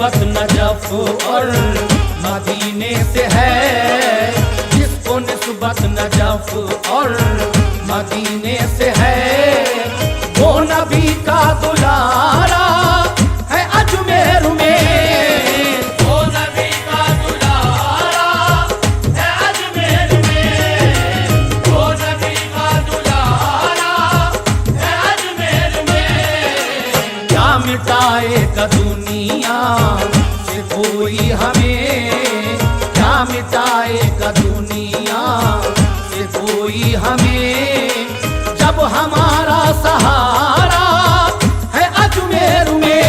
निस्बत नजफ और मदीने से है, जिसको निस्बत नजफ और मदीने से है, वो नबी का दुलारा है अजमेर में। वो नबी का दुलारा है अजमेर में, वो नबी का दुलारा है अजमेर में। क्या मिटाएगा दुनिया से कोई हमें, क्या मिटाएगा दुनिया से कोई हमें, जब हमारा सहारा है अजमेर में।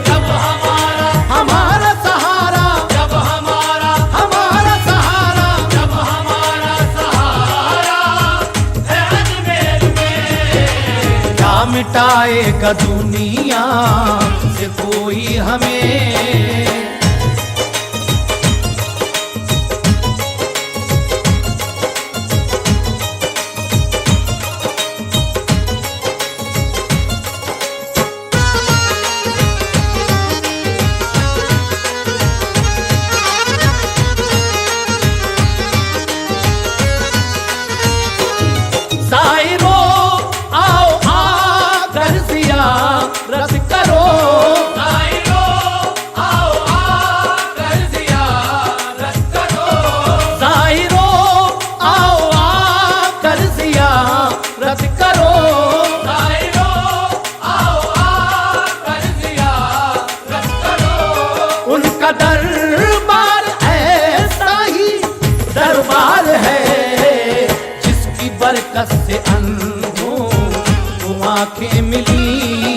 जब हमारा सहारा, जब हमारा सहारा, जब हमारा सहारा है अजमेर में। क्या मिटाएगा दुनिया से कोई हमें। साइरो आओ आकर ज़ियारत करो, साइरो आओ आकर ज़ियारत करो, साइरो आओ आकर ज़ियारत करो, साइरो आओ आकर ज़ियारत करो। उनका दरबार ऐसा ही दरबार है, बरकत से अंधों को आंखें मिली,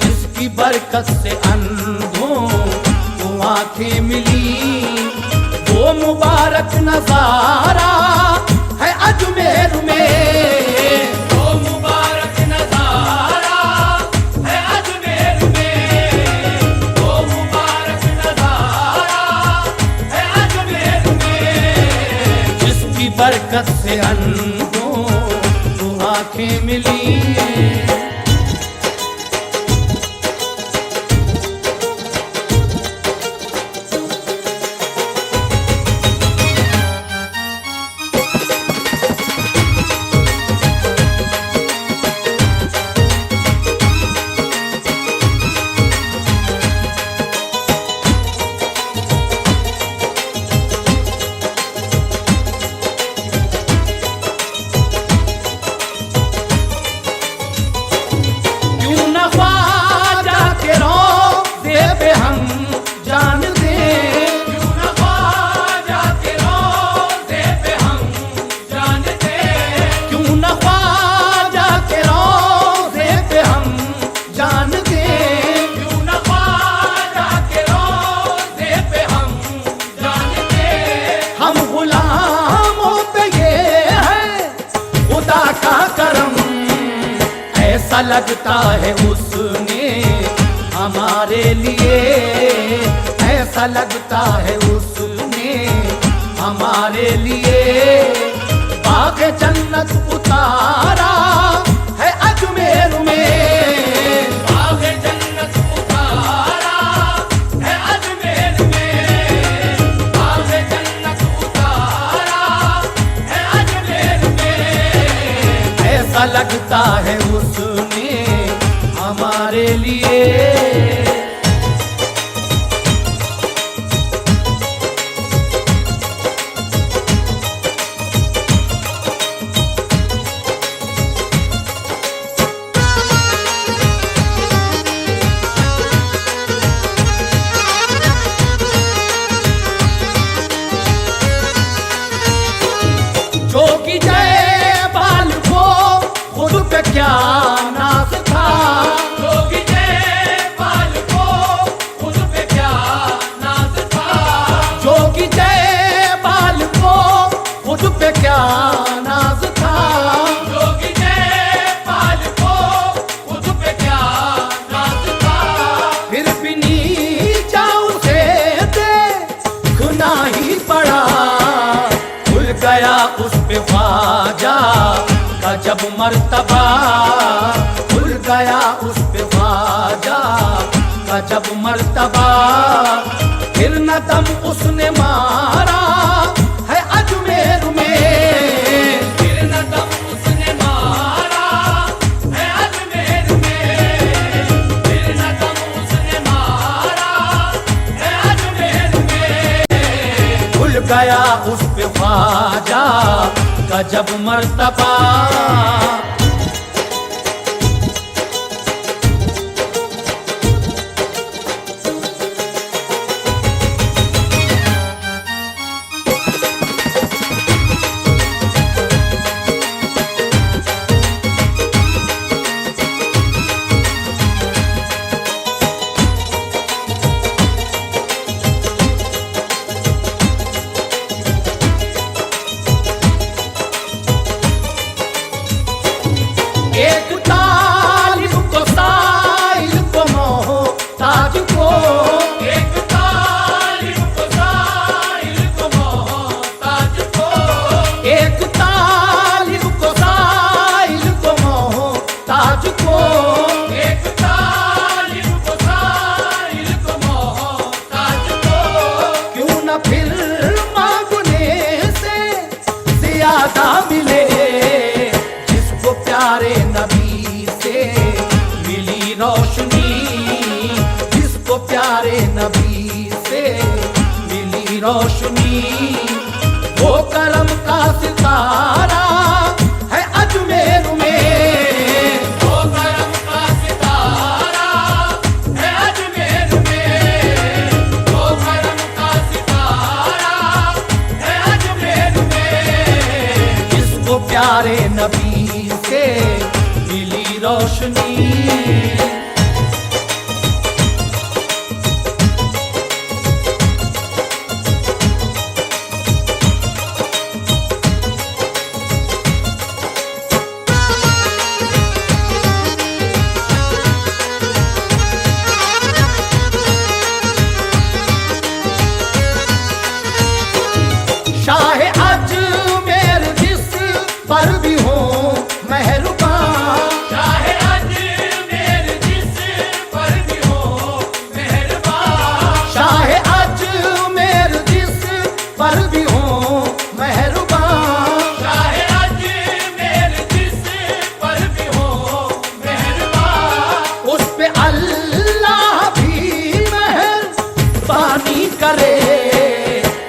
जिसकी बरकत से अंधों को आंखें मिली, वो मुबारक नजारा है अजमेर में। वो मुबारक नजारा है अजमेर में, वो मुबारक नजारा है अजमेर में। जिसकी बरकत से अंधों आंखें मिली। ऐसा लगता है उसने हमारे लिए, ऐसा लगता है उसने हमारे लिए, बाग जन्नत उतारा है अजमेर में। बाग जन्नत उतारा है अजमेर में, बाग जन्नत उतारा है अजमेर में। ऐसा लगता है उसने हमारे लिए। जोगी जय बाल को खुद पे क्या नाज था, जोगी जय बाल को खुद पे क्या नाज था, जोगी जय बाल को खुद पे क्या नाज था, जोगी जय बाल को खुद पे क्या नाज था। फिर भी नीचा उसे देखना ही पड़ा, खुल गया उस पे ख्वाजा का जब मर्तबा, खुल गया उस पे ख्वाजा का जब मर्तबा, फिर न दम उसने मारा है अजमेर में। फिर न दम उसने मारा है अजमेर में, फिर न दम उसने मारा है अजमेर में। भूल गया उस पे ख्वाजा का जब मर्तबा। एक तालिब को साइल को मोहताज को, एक तालिब को साइल को मोहताज को, एक तालिब को साइल को मोहताज को, एक तालिब को साइल को मोहताज को। क्यों न फिर मांगने से ज्यादा मिले, प्यारे नबी से मिली रोशनी, जिसको प्यारे नबी से मिली रोशनी। वो करम का सितारा है अजमेर में, वो करम का सितारा है अजमेर में, वो करम का सितारा है अजमेर में। जिसको प्यारे नबी से मिली रोशनी। शाहे अजमेर जिस पर भी हो मेहरबान, शाहे अजमेर जिस पर भी हो मेहरबान, शाहे अजमेर जिस पर भी हो मेहरबान, शाहे अजमेर जिस पर भी हो मेहरबान। उस पे अल्लाह भी मेहरबानी करे,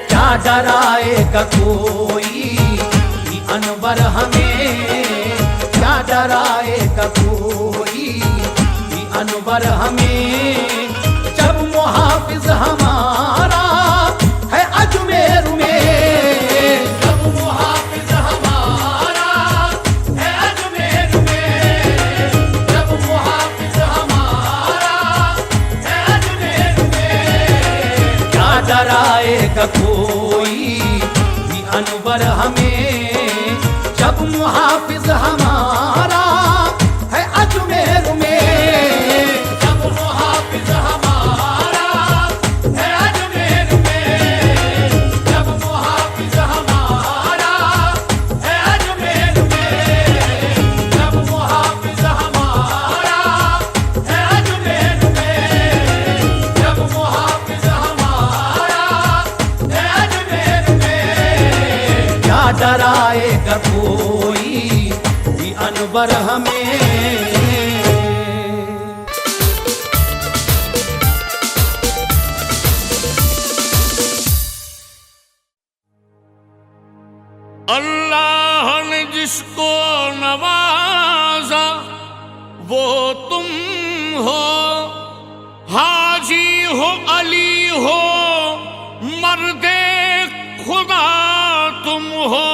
क्या डराएगा कोई अनवर हमें, क्या डराएगा कोई अनवर हमें। जब मुहाफिज हमारा है अजमेर में, जब मुहाफिज हमारा है अजमेर में, जब मुहाफिज हमारा है अजमेर में। क्या डराएगा कोई अनवर हमें, जब मुहाफिज हमारा है अजमेर में, जब मुहाफिज हमारा है अजमेर में, जब मुहाफिज हमारा है अजमेर में, जब मुहाफिज हमारा है अजमेर में, जब मुहाफिज हमारा है अजमेर में। क्या डराएगा कोई भी अनवर हमें। अल्लाह ने जिसको नवाजा वो तुम हो, हाजी हो अली हो मर्दे खुदा तुम हो।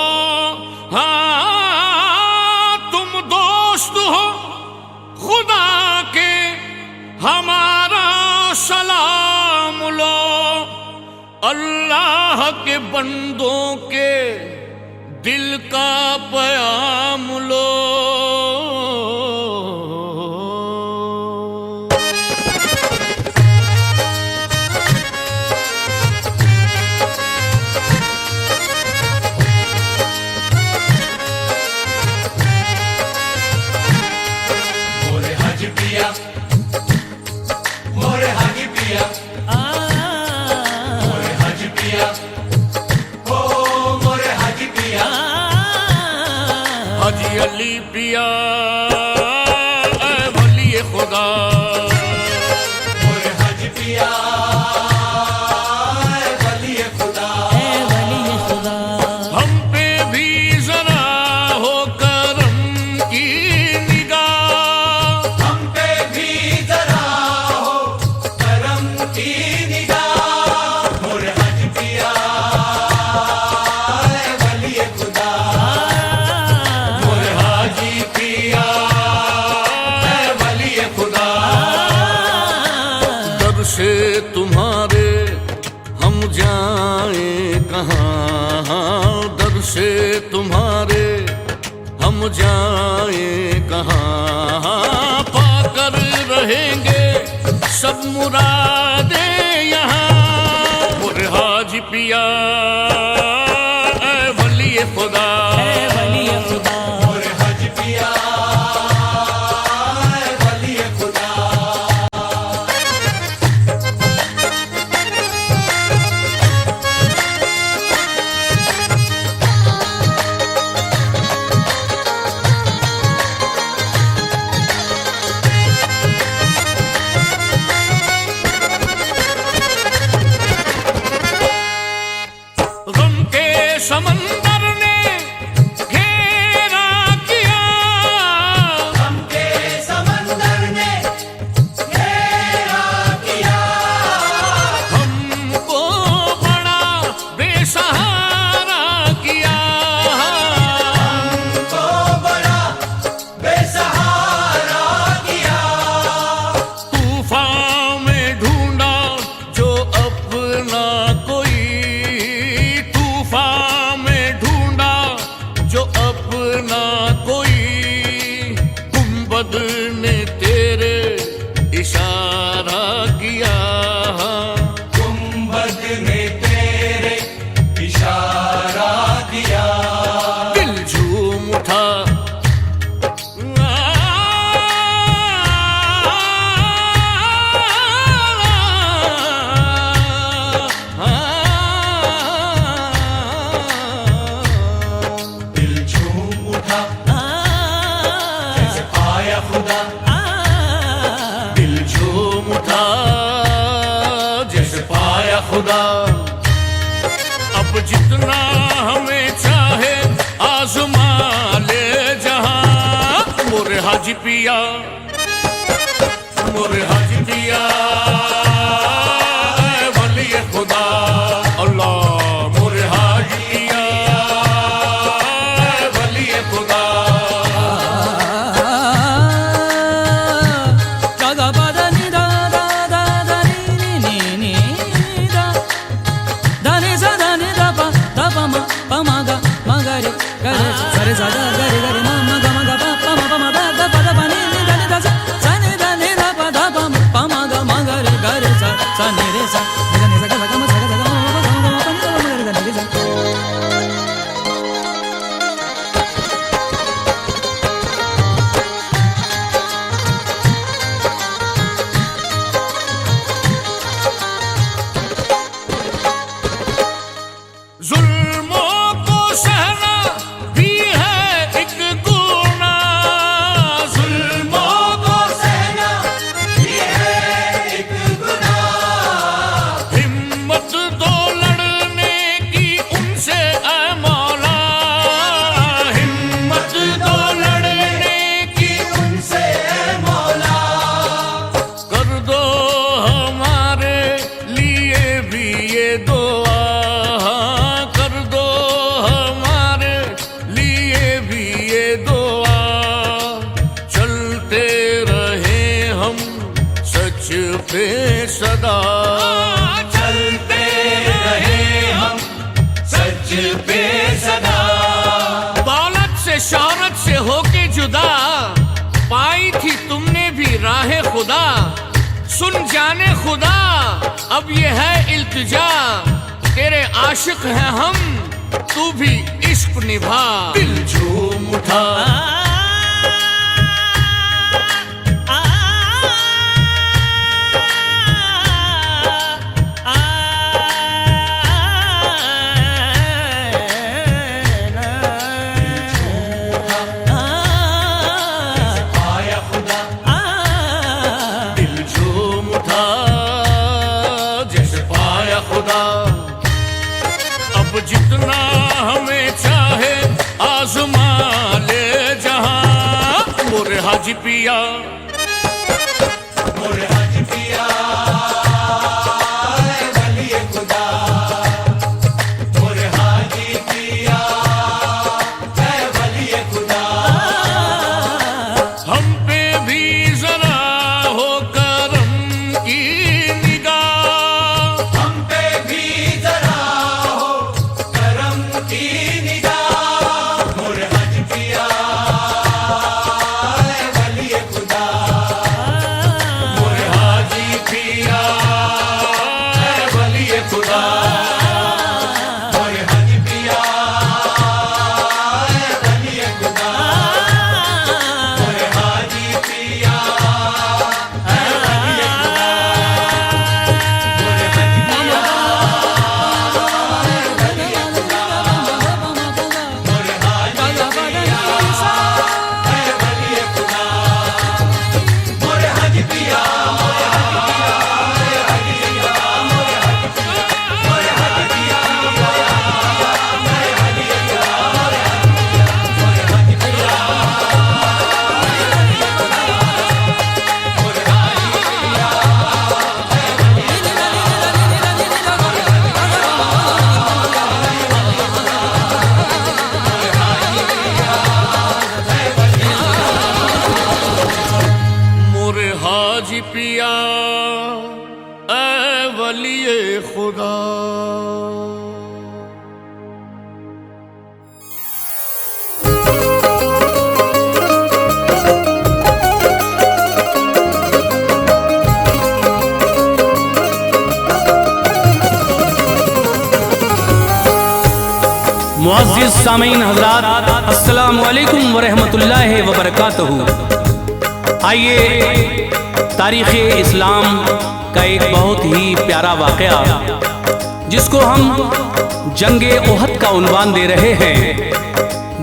हाँ तुम दोस्त हो खुदा के, हमारा सलाम लो। अल्लाह के बंदों के दिल का प्याम लो। मोरे हज पिया, मोरे हज हाजी अली पिया ऐ वली खुदा, मोरे हज पिया ऐ वली खुदा, हम पे भी जरा हो करम की निगाह, हम पे भी जरा हो करम की निगाह। मोरे हज पिया ऐ वली खुदा, मोरे हाजी पिया ऐ वली खुदा। दर से तुम्हारे हम जाए कहाँ, दर से तुम्हारे हम जाए कहाँ, पाकर रहेंगे सब मुरादे यहाँ। मोरे हाजी पिया ऐ वली खुदा, मोरे हज पिया ऐ वली खुदा। गम के समंदर ने घेरा किया, गम के समंदर ने घेरा किया, हमको बड़ा बेसहारा किया। हमको बड़ा बेसहारा किया। तूफान में ढूंढा जो अपना कोई, तूफान में ढूंढा जो अपना कोई, गुंबद ने तेरे इशारा किया। गुंबद ने तेरे इशारा किया। दिल झूम उठा दिल झूम उठा जैसे पाया खुदा, दिल झूम उठा जैसे पाया खुदा। अब जितना हमें चाहे आजमा ले जहां। मोरे हाजी पिया, मोरे हाजी पिया ऐ वली खुदा, अल्लाह मोरे हाजी पिया ऐ वली खुदा। जुल्मों को सहना भी है एक गुनाह, जुल्मों को सहना भी है एक गुनाह। हिम्मत दो लड़ने की उनसे ऐ मौला, हिम्मत दो लड़ने की उनसे ऐ मौला, कर दो हमारे लिए भी ये दुआ, कर दो हमारे लिए भी ये दुआ। चलते रहे हम सच पे सदा, चलते रहे हम सच पे सदा। दौलत से शौहरत से होके जुदा, पाई थी तुमने भी राह खुदा। सुन जाने खुदा अब ये है इल्तिजा, तेरे आशिक हैं हम तू भी इश्क निभा। दिल झूम उठा जैसे पाया खुदा, दिल झूम उठा जैसे पाया खुदा। अब जितना हमें चाहे आजमा ले जहां, मोरे हाजी पिया मोरे हाजी पिया वली खुदा, मोरे हाजी पिया वली खुदा। हम पे भी जरा हो करम की निगाह, हम पे भी जरा हो करम की निगाह, मोरे हाजी पिया वली खुदा, मोरे हाजी पिया वली खुदा, मोरे हाजी पिया वली खुदा, मोरे हाजी पिया वली खुदा, मोरे हाजी पिया वली खुदा, मोरे हाजी पिया वली खुदा, मोरे हाजी पिया मोरे हाजी पिया ऐ वली खुदा। मुअज़्ज़िज़ सामीन हज़रात, अस्सलामु अलैकुम व रहमतुल्लाहि व बरकातहू। आइए तारीख़ इस्लाम का एक बहुत ही प्यारा वाक़या, जिसको हम जंगे ओहद का उन्वान दे रहे हैं।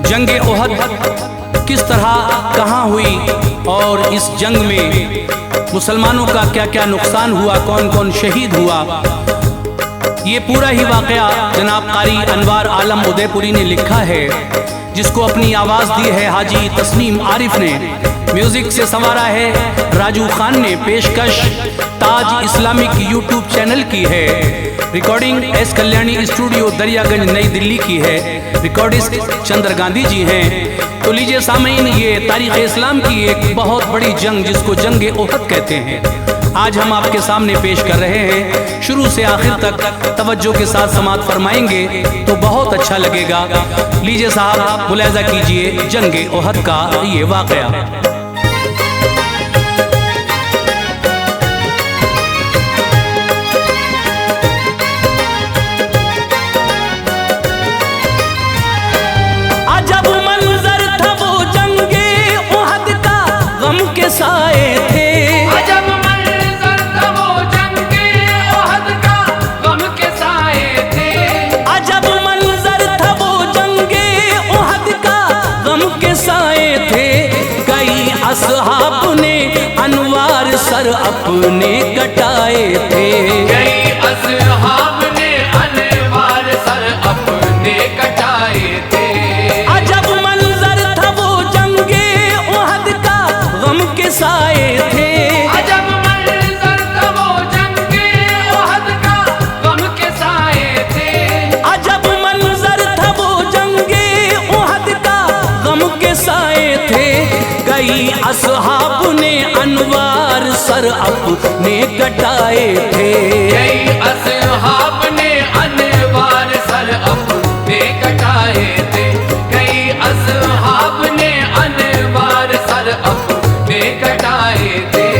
जंगे ओहद किस तरह कहाँ हुई और इस जंग में मुसलमानों का क्या क्या नुकसान हुआ, कौन कौन शहीद हुआ, ये पूरा ही वाक़या जनाब कारी अनवार आलम उदयपुरी ने लिखा है, जिसको अपनी आवाज़ दी है हाजी तस्नीम आरिफ ने, म्यूज़िक से संवारा है राजू खान ने, पेशकश ताज इस्लामिक यूट्यूब चैनल की है, recording S Kalyani studio Daryaganj नई दिल्ली की है, रिकॉर्डिस्ट चंद्र गांधी जी हैं। तो लीजिए सामीन, ये तारीख़ इस्लाम की एक बहुत बड़ी जंग जिसको जंगे ओहद कहते हैं, आज हम आपके सामने पेश कर रहे हैं। शुरू से आखिर तक तवज्जो के साथ समाअत फरमाएंगे तो बहुत अच्छा लगेगा। लीजिए साहब, मुलाहिज़ा कीजिए जंगे ओहद का ये वाक़या। अजब मंजर था वो जंगे ओहद का, गम के साए थे। अजब मंजर था वो जंगे ओहद का, गम के साए थे। अजब मंजर था वो जंगे ओहद का, गम के साए थे। कई असहाब ने अनवार सर अपने कटाए थे। कई असहाब ने अनवार सर अपने कटाए थे। अजब मंजर था वो जंगे ओहद का, गम के साए थे। अजब मंजर था वो जंगे ओहद का, गम के साए थे। अजब मंजर था वो जंगे ओहद का, गम के साए थे। कई असहाब ने अनवार सर अपने कटाए थे। कई असहाब ने अनवार सर अपने कटाए थे। कई असहाब ने अनवार सर अपने कटाए थे।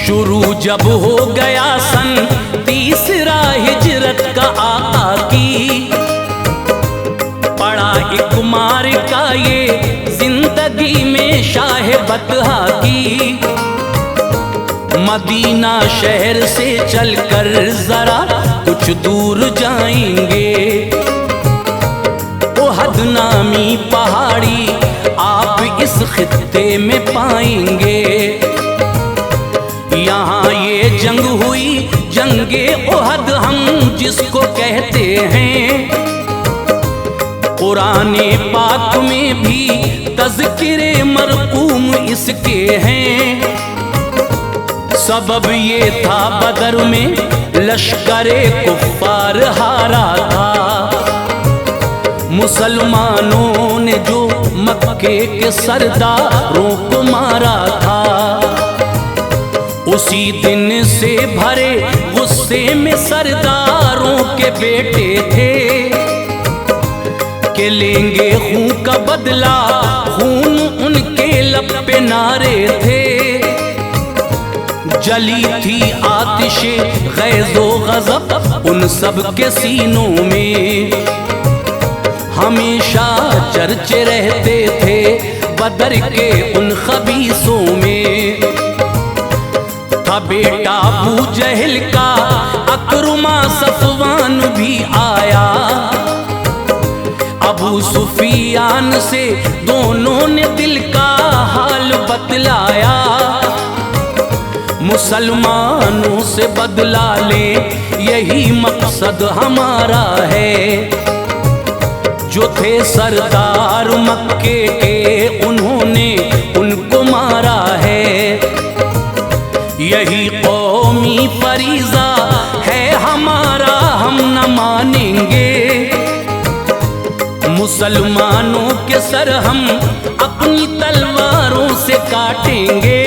शुरू जब हो गया सन तीसरा हिजरत का आका की। पड़ा एक मार का ये जिंदगी में शाह बतहा की। मदीना शहर से चलकर जरा कुछ दूर जाएंगे, ओहद नामी पहाड़ी आप इस खित्ते में पाएंगे। यहाँ ये जंग हुई जंगे ओहद हम जिसको कहते हैं। कुराने पाक में भी तज़किरे मरकूम इसके हैं। सबब ये था बदर में लश्करे कुफ्फार हारा था। मुसलमानों ने जो मक्के के सरदारों को मारा था, उसी दिन से भरे गुस्से में सरदारों के बेटे थे कि लेंगे खून का बदला। खून उनके लब पे नारे थे। जली थी आतिशे गैज़ो गज़ब उन सब के सीनों में। हमेशा चर्चे रहते थे बदर के उन खबीसों में। था बेटा अबू जहल का अकरमा सफवान भी आया। अबू सुफियान से दोनों ने दिल का हाल बतलाया। मुसलमानों से बदला ले यही मकसद हमारा है। जो थे सरदार मक्के के उन्होंने उनको मारा है। यही कौमी फरीज़ा है हमारा, हम न मानेंगे। मुसलमानों के सर हम अपनी तलवारों से काटेंगे।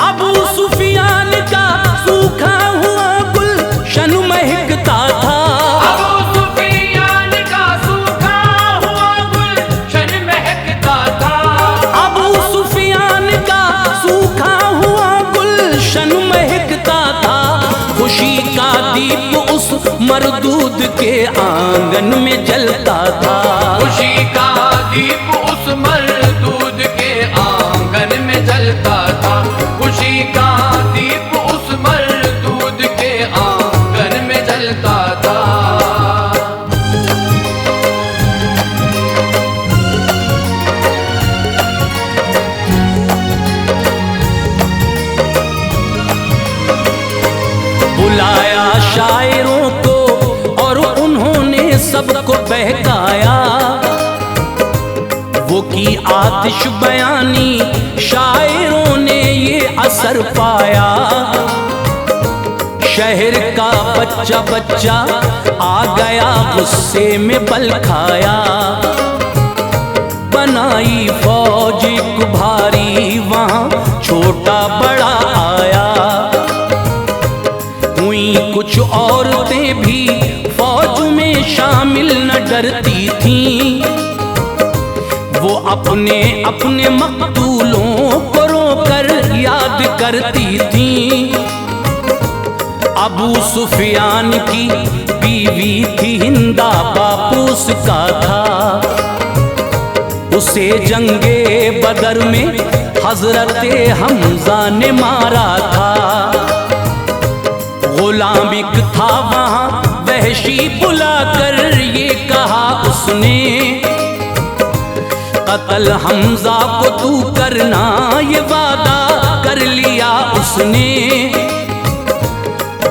अबू सुफियान का सूखा हुआ गुलशन महकता था। अबू सुफियान का सूखा हुआ गुलशन महकता था। अबू सुफियान का सूखा हुआ गुलशन महकता था। खुशी का दीप उस मरदूद के आंगन में जलता था। खुशी का दीप उस मरदूद के आंगन में जलता था। खुशी का दीप उस मरदूद के आंगन में जलता था। बुलाया शायरों को और उन्होंने सबको बहकाया। वो की आतिश बयानी शायरों ने ये असर पाया। शहर का बच्चा बच्चा आ गया गुस्से में बल खाया। बनाई फौज एक भारी वहाँ छोटा बड़ा आया। हुई कुछ औरतें भी फौज में शामिल न डरती थीं। वो अपने अपने मकतूलों को रोकर याद करती थीं। अबू सुफियान की बीवी थी हिंदा, बापू उसका था। उसे जंगे बदर में हजरते हमजा ने मारा था। गुलाम एक था वहाँ वहशी बुलाकर ये कहा उसने, कत्ल हमजा को तू करना ये वादा कर लिया उसने।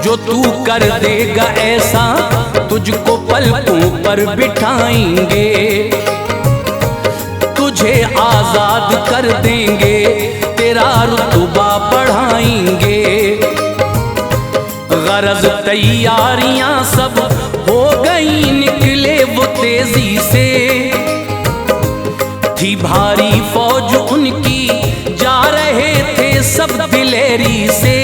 जो तू कर देगा ऐसा तुझको पलकों पर बिठाएंगे। तुझे आजाद कर देंगे, तेरा रुतबा बढ़ाएंगे। गरज तैयारियां सब हो गई, निकले वो तेजी से। थी भारी फौज उनकी, जा रहे थे सब दिलेरी से।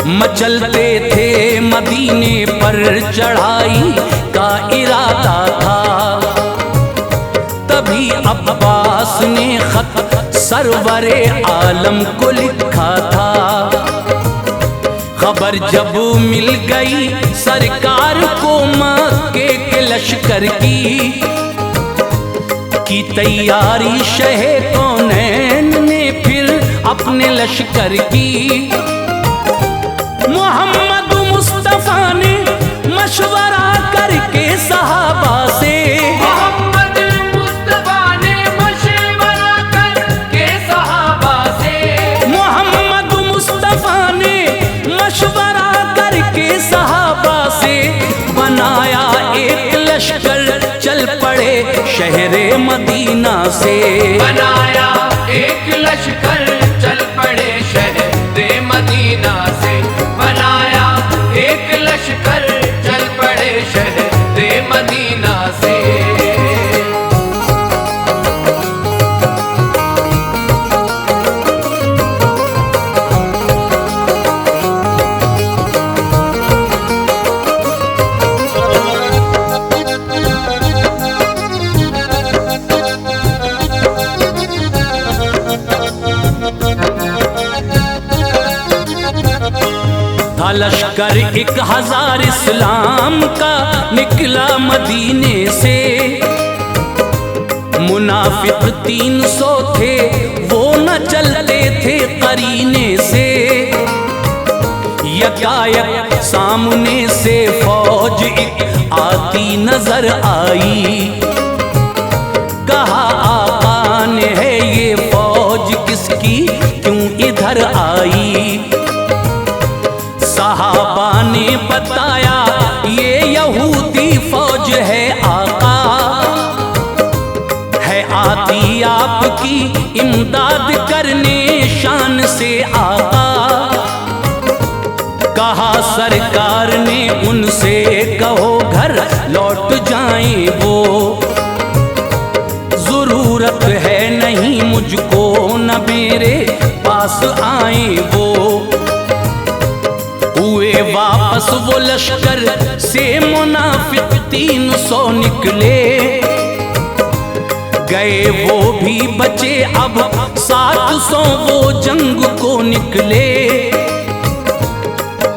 मचलते थे मदीने पर चढ़ाई का इरादा था। तभी अब्बास ने खत सरवरे आलम को लिखा था। खबर जब मिल गई सरकार को मक्के के लश्कर की तैयारी शह कौनैन ने फिर अपने लश्कर की। मोहम्मद मुस्तफा ने मशवरा करके सहाबा से, मोहम्मद मुस्तफा ने मशवरा करके सहाबा से, मोहम्मद मुस्तफा ने मशवरा करके सहाबा से बनाया एक लश्कर, चल पड़े शहरे मदीना से। बनाया एक लश्कर, चल पड़े शहरे मदीना से। बनाया एक लश्कर, चल पड़े शहरे मदीना से। था लश्कर 1000 इस्लाम का निकला मदीने से। मुनाफिक 300 थे वो न चलते थे करीने से। यकायक सामने से फौज एक आती नजर आई। कहा आका ने है ये फौज किसकी, क्यों इधर आई। सहाबा ने बताया ये यहूदी फौज है आका, है आती आपकी इमदाद करने शान से आका। कहा सरकार ने उनसे कहो घर लौट जाएं वो, जरूरत है नहीं मुझको न मेरे पास आए वो। हुए वापस वो लश्कर से मुनाफिक 300 निकले। गए वो भी बचे अब 700 वो जंग को निकले।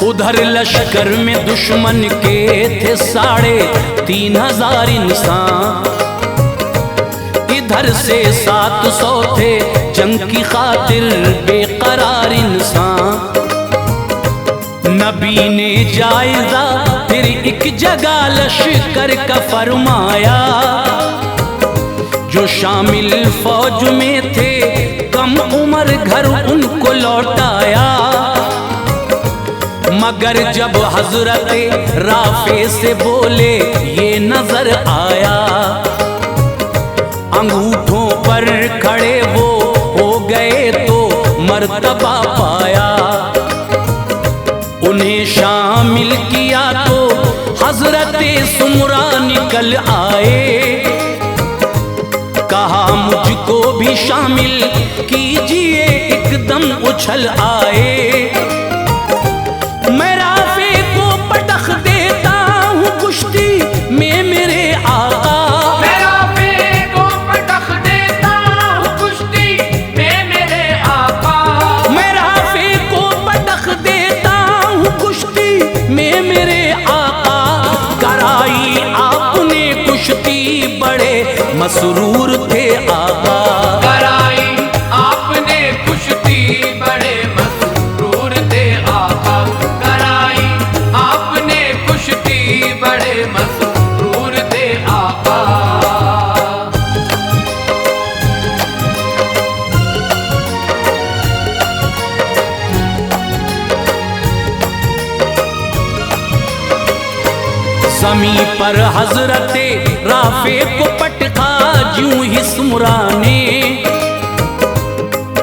उधर लश्कर में दुश्मन के थे 3500 इंसान। इधर से 700 थे जंग की खातिर बेकरार इंसान। नबी ने जायजा फिर एक जगह लश्कर का फरमाया। जो शामिल फौज में थे कम उम्र घर उनको लौटाया। मगर जब हजरत राफे से बोले ये नजर आया। अंगूठों पर खड़े वो हो गए तो मर्तबा पाया। उन्हें शामिल किया तो हजरत सुमरा निकल आए। कहा मुझको भी शामिल कीजिए, एकदम उछल आए। मैं राफे को पटख देता हूँ कुश्ती में मेरे आका। मैं राफे को पटख देता हूँ कुश्ती में मेरे आका। मैं राफे को पटख देता हूँ कुश्ती में मेरे आका। कराई आपने कुश्ती बड़े मसरूर थे आका। कराई आपने कुश्ती बड़े मसरूर थे आका। कराई आपने कुश्ती बड़े मसरूर थे आका। ज़मीं पर हजरते राफे को पटका यूं ही सुमरा ने।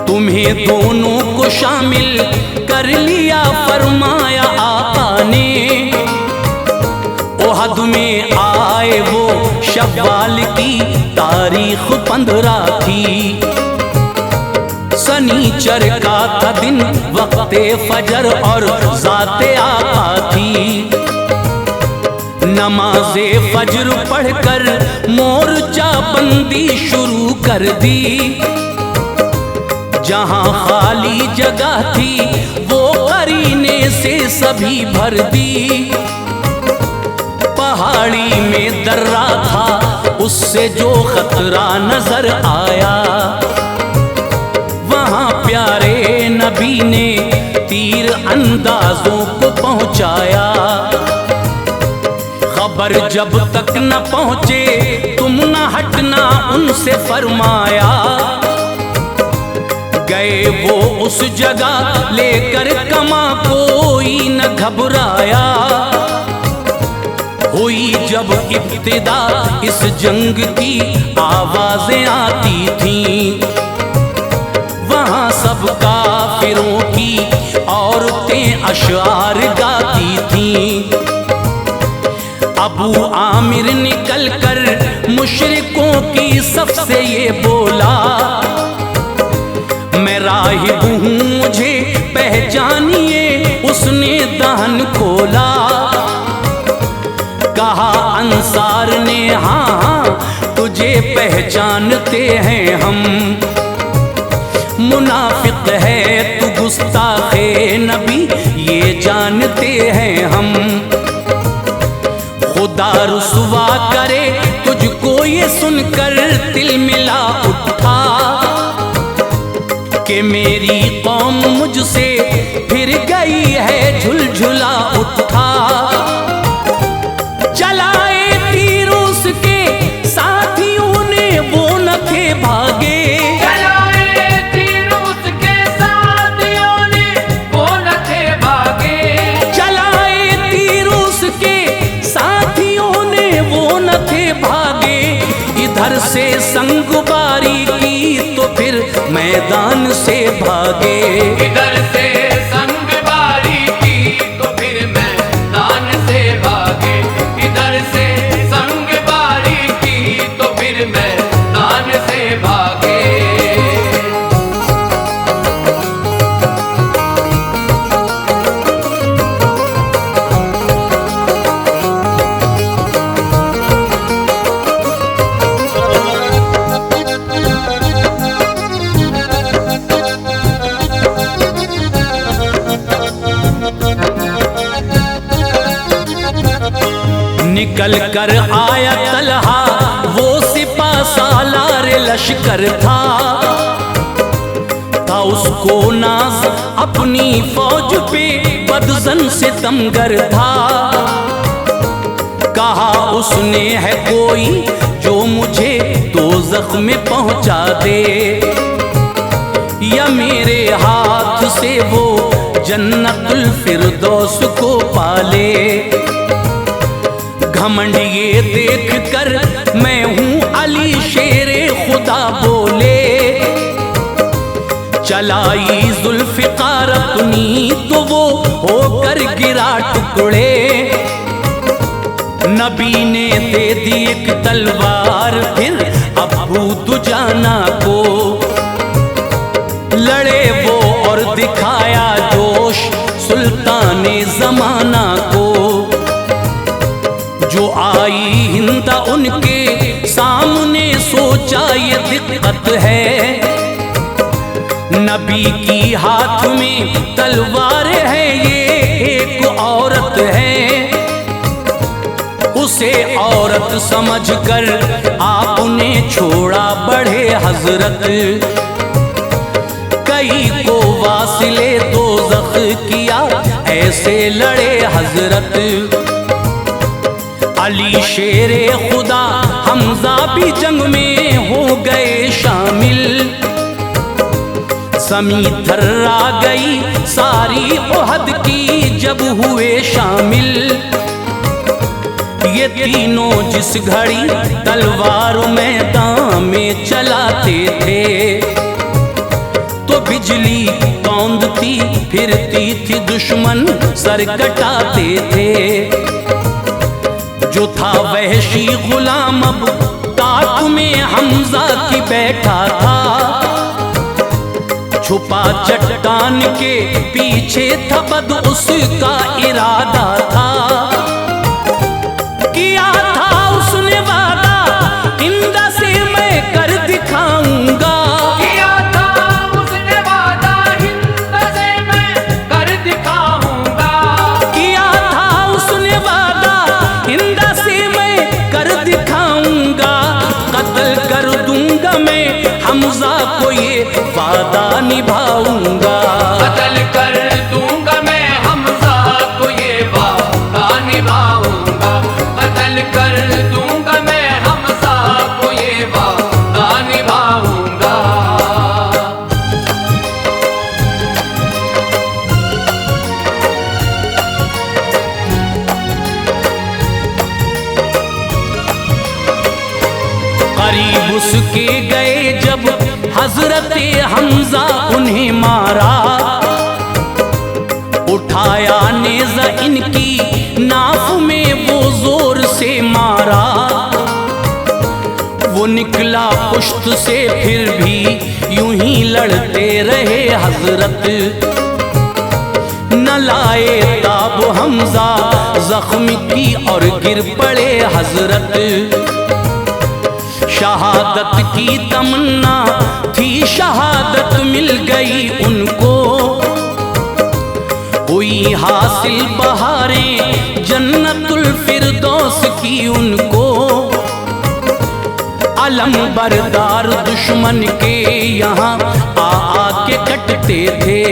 तुम्हें दोनों को शामिल कर लिया फरमाया आका ने। ओहद में आए वो शव्वाल की तारीख 15 थी। सनीचर का था दिन वक्ते फजर और ज़ाते आका थी। नमाज़े फजर पढ़कर मोर्चा बंदी शुरू कर दी। जहां खाली जगह थी वो करीने से सभी भर दी। पहाड़ी में दर्रा था उससे जो खतरा नजर आया, वहां प्यारे नबी ने तीर अंदाजों को पहुंचाया। खबर जब तक न पहुंचे तुम न हटना उनसे फरमाया। गए वो उस जगह लेकर कमा, कोई न घबराया। हुई जब इब्तिदा इस जंग की आवाजें आती थीं, वहां सब काफिरों की औरतें अशआर गाती थीं। अबू आमिर निकल कर मुशरिकों की सफ से ये बोला, मैं राहिब हूँ मुझे पहचानिए। उसने दान खोला, कहा अंसार ने हाँ हाँ तुझे पहचानते हैं हम। मुनाफिक है तू गुस्ताखे नबी ये जानते हैं हम। खुदा रुसवा करे तुझको ये सुनकर दिल मिला उठा, कि मेरी कौम मुझसे फिर गई है झुलझुला उठा। चलाए तीर उसके साथियों ने वो न थे भागे, चलाए तीर उसके साथियों ने वो न थे भागे। चलाए तीर उसके साथियों ने वो न थे भागे। इधर से संगबारी की तो फिर मैदान से भागे। इधर से संगबारी की तो फिर मैदान से भागे। इधर से संगबारी की तो फिर मैदान से भागे। निकल कर आया तलहा वो सिपा सालार लश्कर था उसको नाज अपनी फौज पे बदजन से तमगर था। कहा उसने है कोई जो मुझे दोज़ख में पहुंचा दे, या मेरे हाथ से वो जन्नतुल फिरदौस को पाले। घमंड ये देख कर मैं हूँ अली शेरे खुदा बोले। चलाई जुल्फ़िकार अपनी तो वो होकर गिरा टुकड़े। नबी ने दे दी एक तलवार फिर अबू दुजाना को। लड़े वो और दिखाया जोश सुल्ताने जमाना को। जो आई हिंदा उनके सामने सोचा ये दिक्कत है। नबी की हाथ में तलवार है ये एक औरत है। उसे औरत समझकर आपने छोड़ा बढ़े हजरत। कई को वासिले दोज़ख किया ऐसे लड़े हजरत। अली शेरे खुदा हमजा भी जंग में हो गए शामिल। समी थर्रा गई सारी ओहद की जब हुए शामिल। ये तीनों जिस घड़ी तलवार मैदान में चलाते थे, तो बिजली कौंधती फिरती थी दुश्मन सर कटाते थे। जो था वहशी गुलाम अब ताक में हमजा की बैठा था। छुपा चट्टान के पीछे था बद उसका इरादा था। किया था उसने वादा इंदा से मैं कर दिखाऊंगा। किया था उसने वादा हिंद से मैं कर दिखाऊंगा। उसके गए जब हजरत हमजा उन्हें मारा, उठाया नेज़ा इनकी नाफ में वो जोर से मारा। वो निकला पुश्त से फिर भी यूं ही लड़ते रहे हजरत, न लाए ताब हमजा जख्म की और गिर पड़े हजरत। शहादत की तमन्ना थी, शहादत मिल गई उनको, हुई हासिल बहारें जन्नतुल फिरदौस की उनको। अलम बरदार दुश्मन के यहाँ आके कटते थे,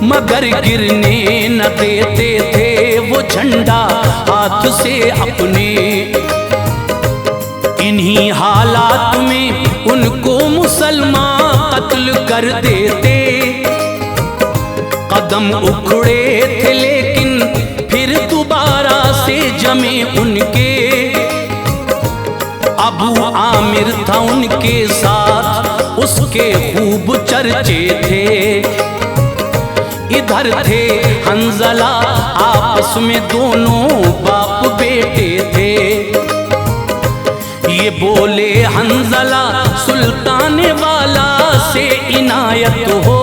मगर गिरने न देते थे वो झंडा हाथ से अपने। इन्हीं हालात में उनको मुसलमान कत्ल कर देते, कदम उखड़े थे लेकिन फिर दोबारा से जमे उनके। अबू आमिर था उनके साथ, उसके खूब चर्चे थे। इधर थे हंजला, आपस में दोनों बाप बेटे थे। ये बोले हंजला सुल्तान वाला से इनायत हो,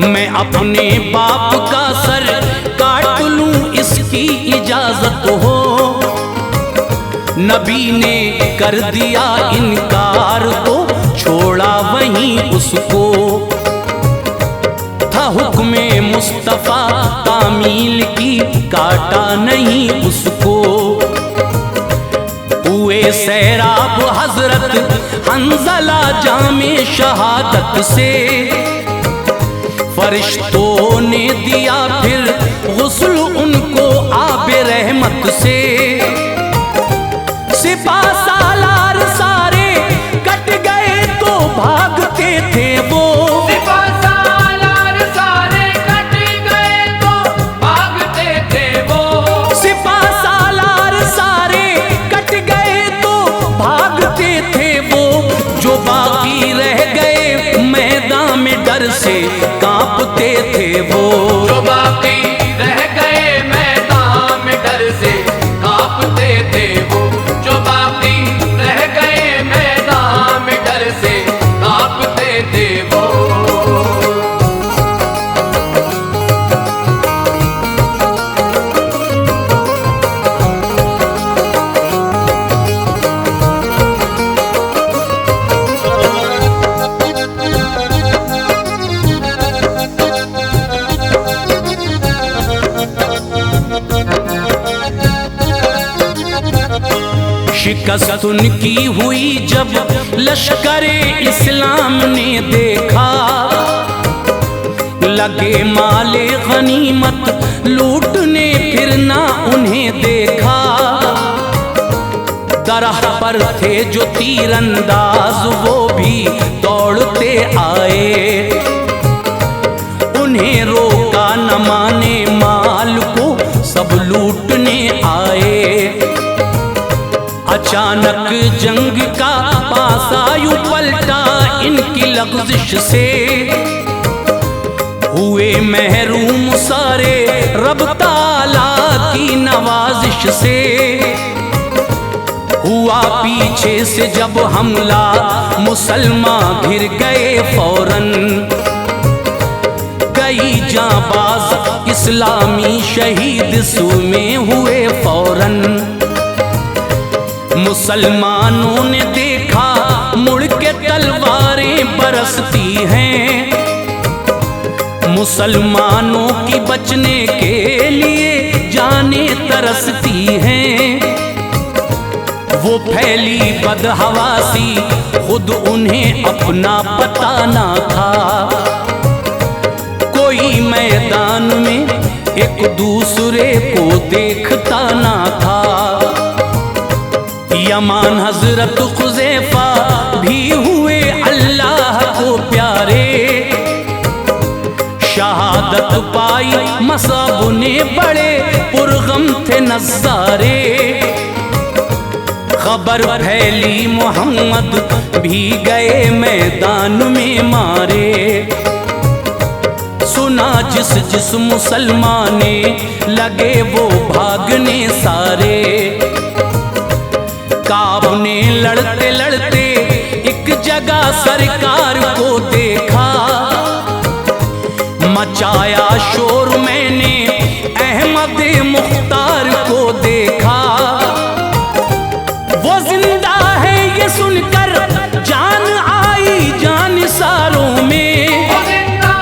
मैं अपने बाप का सर काट लूं इसकी इजाजत हो। नबी ने कर दिया इनकार तो छोड़ा वहीं उसको, था हुक्मे मुस्तफा तामील की काटा नहीं उसको। हुए सैराब हजरत हंजला जामे शहादत से, फरिश्तों ने दिया फिर गुस्ल उनको आबे रहमत से। सिपा सालार सारे कट गए तो भागते थे वो, सिपा सालार सारे कट गए तो भागते थे वो। सिपा सालार सारे कट गए तो भागते थे वो। जो बाकी रह गए मैदान में डर से कांपते थे वो। जो बाकी रह गए मैदान में डर से कांपते थे वो। जो बाकी रह गए मैदान में डर से कांपते थे वो। शिकस्त उनकी हुई जब लश्करे इस्लाम ने देखा, लगे माले गनीमत लूटने फिर ना उन्हें देखा। दरह पर थे जो तीरंदाज वो भी दौड़ते आए, उन्हें रोका न माने माल को सब लूटने आए। अचानक जंग का पासायु पलटा इनकी लग़ज़िश से, हुए महरूम सारे रब ताला की नवाजिश से। हुआ पीछे से जब हमला मुसलमान घिर गए फौरन, कई जांबाज इस्लामी शहीद सूमे हुए फौरन। मुसलमानों ने देखा मुड़ के तलवारें बरसती हैं, मुसलमानों की बचने के लिए जाने तरसती हैं। वो फैली बदहवासी खुद उन्हें अपना पता ना था, कोई मैदान में एक दूसरे को देखता ना था। यमान हजरत खुज़ैफा भी हुए अल्लाह को प्यारे, शहादत पाई मसाब ने बड़े पुरगम थे नज़ारे। खबर फैली मोहम्मद भी गए मैदान में मारे। सुना जिस जिस मुसलमाने लगे वो भागने सारे। काब ने लड़ते लड़ते एक जगह सरकार को देखा। मचाया शोर मैंने अहमद मुख्तार को देखा। वो जिंदा है ये सुनकर जान आई जानिसारों में। वो जिंदा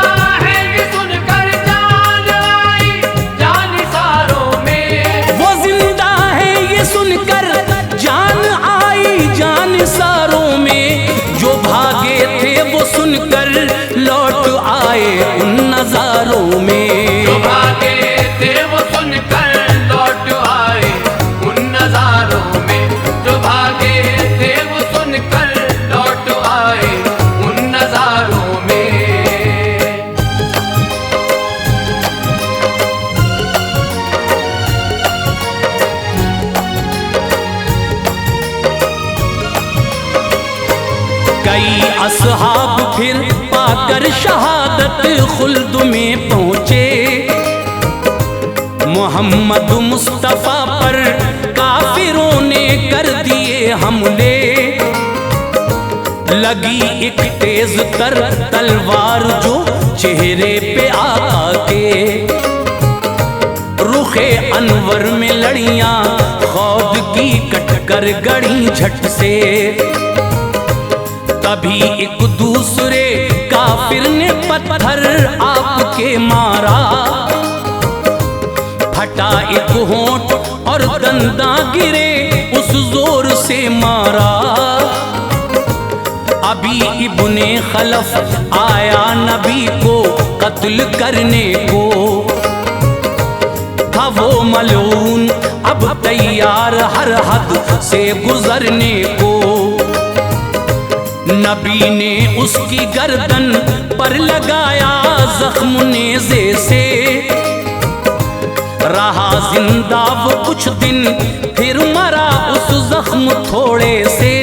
है ये सुनकर जान आई जानिसारों में। वो जिंदा है ये सुनकर जान आई जानिसारों में। जो भागे थे वो सुनकर लौट आए उन नजारों में। जो भागे थे वो सुनकर लौट आए उन नजारों में। जो भागे थे वो सुनकर लौट आए उन नजारों में। कई असहाब फिर पाकर शहादत खुल्द में पहुंचे। मोहम्मद मुस्तफा पर काफिरों ने कर दिए हमले। लगी एक तेज तर तलवार जो चेहरे पे आका के। रुखे अनवर में लड़ियां खौद की कटकर गढ़ी झट से। तभी एक दूसरे काफिर ने पत्थर आपके मारा। फटा एक होंठ और दंदा गिरे उस जोर से मारा। अभी इब्ने खलफ आया नबी को कत्ल करने को। था वो मलून अब तैयार हर हद से गुजरने को। नबी ने उसकी गर्दन पर लगाया जख्म नेज़े से। रहा जिंदा वो कुछ दिन फिर मरा उस जख्म थोड़े से।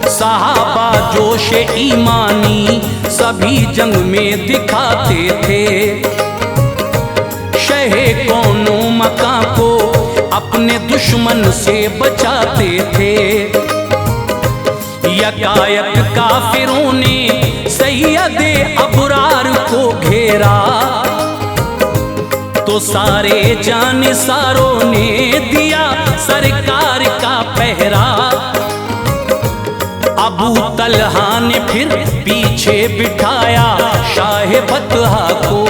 सहाबा जोश ईमानी सभी जंग में दिखाते थे। शहे कौनो मकां को अपने दुश्मन से बचाते थे। यकायक काफिरों ने सैयदे अबरार को घेरा। तो सारे जानिसारों ने दिया सरकार का पहरा। अबू तलहा ने फिर पीछे बिठाया शाह बतहा को।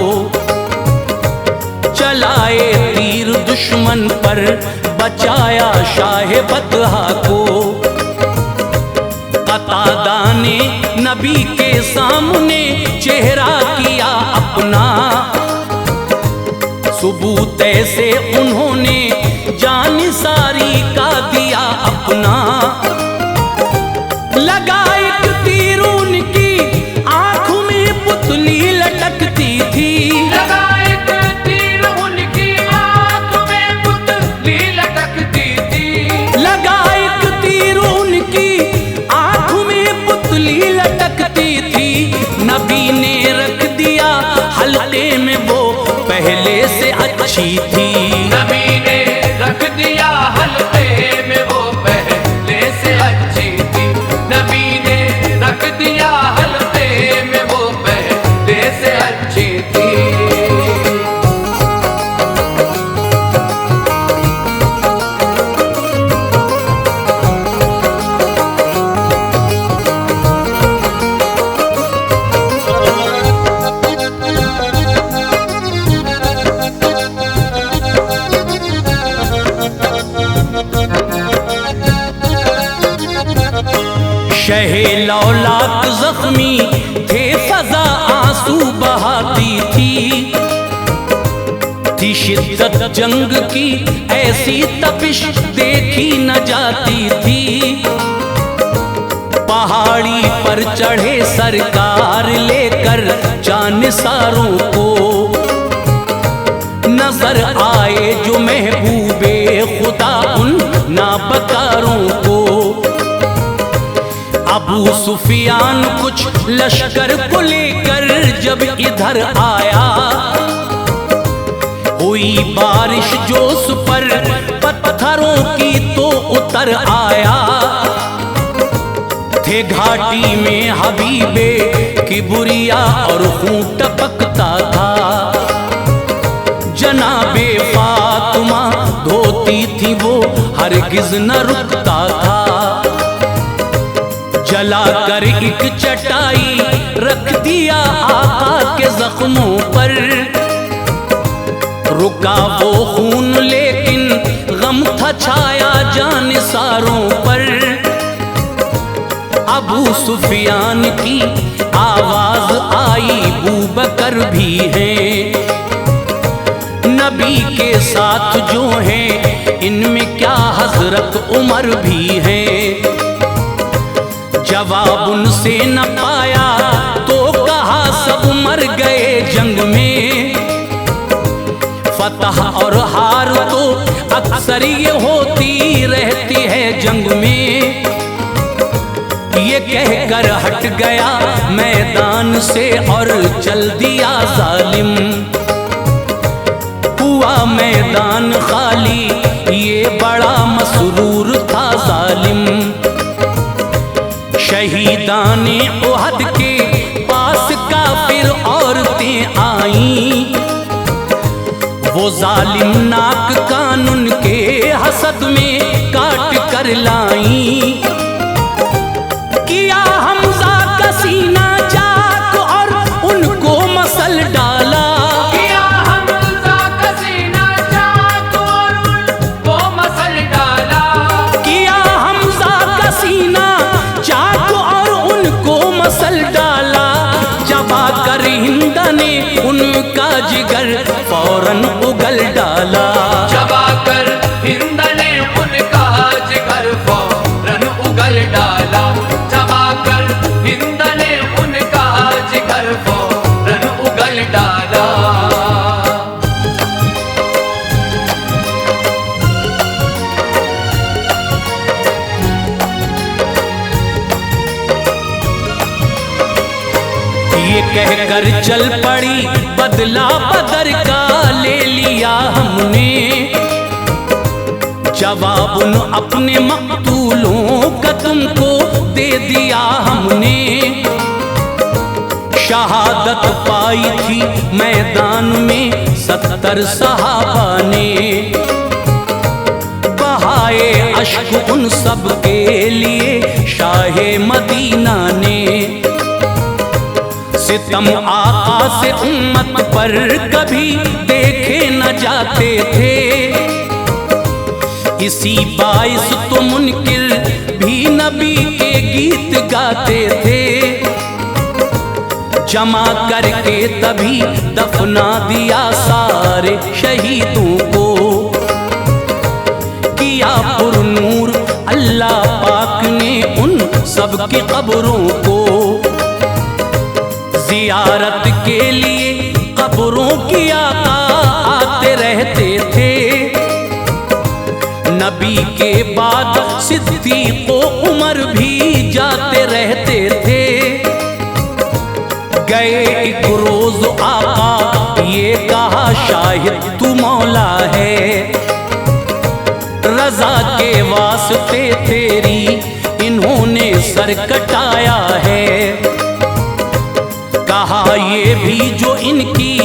चलाए तीर दुश्मन पर बचाया शाह बतहा को। कतादा ने नबी के सामने चेहरा किया अपना। सबूत से उन्होंने जान सारी का दिया अपना। लगा एक तीर उनकी आंख में पुतली लटकती थी। लगा एक तीर उनकी आंख में पुतली लटकती थी। लगा एक तीर उनकी आंख में पुतली लटकती थी। नबी ने रख दिया हल्के में वो पहले से अच्छी थी। नबी ने रख दिया हल्के में वो पहले से अच्छी थी। नबी ने रख दिया हल्के में वो पहले से अच्छी थी। शहे लौलाक जख्मी थे फजा आंसू बहाती थी शिद्दत जंग की ऐसी तपिश देखी न जाती थी। पहाड़ी पर चढ़े सरकार लेकर जानिसारों को। नजर आए जो महबूबे खुदा उन ना बकारों को। अबू सुफियान कुछ लश्कर को लेकर जब इधर आया, हुई बारिश जो उस पर पत्थरों की तो उतर आया। थे घाटी में हबीबे किबरिया और खून टपकता था। जनाबे फातिमा धोती थी वो हरगिज न रुकता था। जला कर एक चटाई रख दिया आका के जख्मों पर। रुका वो खून लेकिन गम था छाया जानिसारों पर। अबू सुफियान की आवाज आई, बूबकर भी हैं नबी के साथ जो हैं, इनमें क्या हजरत उमर भी हैं। जवाब उनसे न पाया तो कहा सब मर गए जंग में। फतह और हार तो अक्सर ये होती रहती है जंग में। ये कहकर हट गया मैदान से और चल दिया जालिम। हुआ मैदान खाली, ये बड़ा मसरूर था जालिम। शहीदाने उहद के पास काफिर औरतें आईं। वो जालिम नाक कान उनके हसद में काट कर लाई। किया हमजा का सीना चाक और उनको मसल डाला। किया हमजा का सीना चाक और उनको मसल डाला। किया हमजा का सीना चाक और उनको मसल डाला। जबा कर हिंद ने उनका जिगर फौरन उगल डाला। जबा कर हिंद ने उनका जिगर फौरन उगल डाला। जबा कर हिंद ने उनका जिगर फौरन उगल डाला। ये कहकर चल पड़ी बदला बदर का ले लिया हमने। जवाब उन अपने मकतूलों का तुमको दे दिया हमने। शहादत पाई थी मैदान में 70 सहाबा ने। बहाए अश्क उन सब के लिए शाहे मदीना ने। सितम आका से उम्मत पर कभी देखे न जाते थे। इसी बाइस तो मुनकिर भी नबी के गीत गाते थे। जमा करके तभी दफना दिया सारे शहीदों को। किया पुरनूर अल्लाह पाक ने उन सब की कब्रों को। जियारत के लिए कब्रों की आका आते रहते थे। नबी के बाद सिद्दीक़ व उमर भी जाते रहते थे। गए एक रोज आका ये कहा शाहिद तू मौला है। रजा के वास्ते तेरी इन्होंने सर कटाया है। कहा ये भी जो इनकी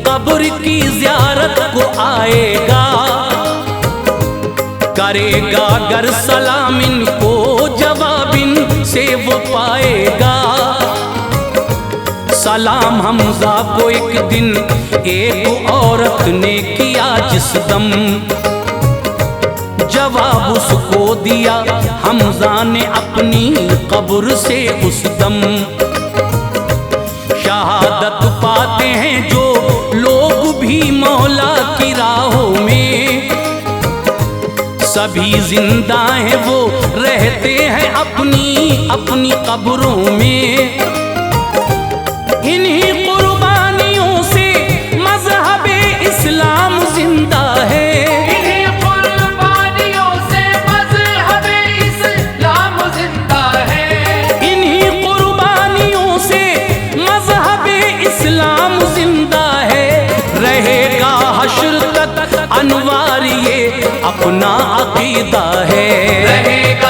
कब्र की ज़ियारत को आएगा। करेगा गर सलाम इनको जवाब इनसे वो पाएगा। सलाम हमजा को एक दिन एक औरत ने किया जिस दम। जवाब उसको दिया हमजा ने अपनी कब्र से उस दम। शहादत पाते हैं जो लोग भी मौला की राहों में। सभी जिंदा हैं वो रहते हैं अपनी अपनी कब्रों में। इन्हीं कुर्बानियों से मज़हबे इस्लाम जिंदा है। इन्हीं कुर्बानियों से मज़हबे हश्र तक अनवार ये अपना अकीदा है। रहेगा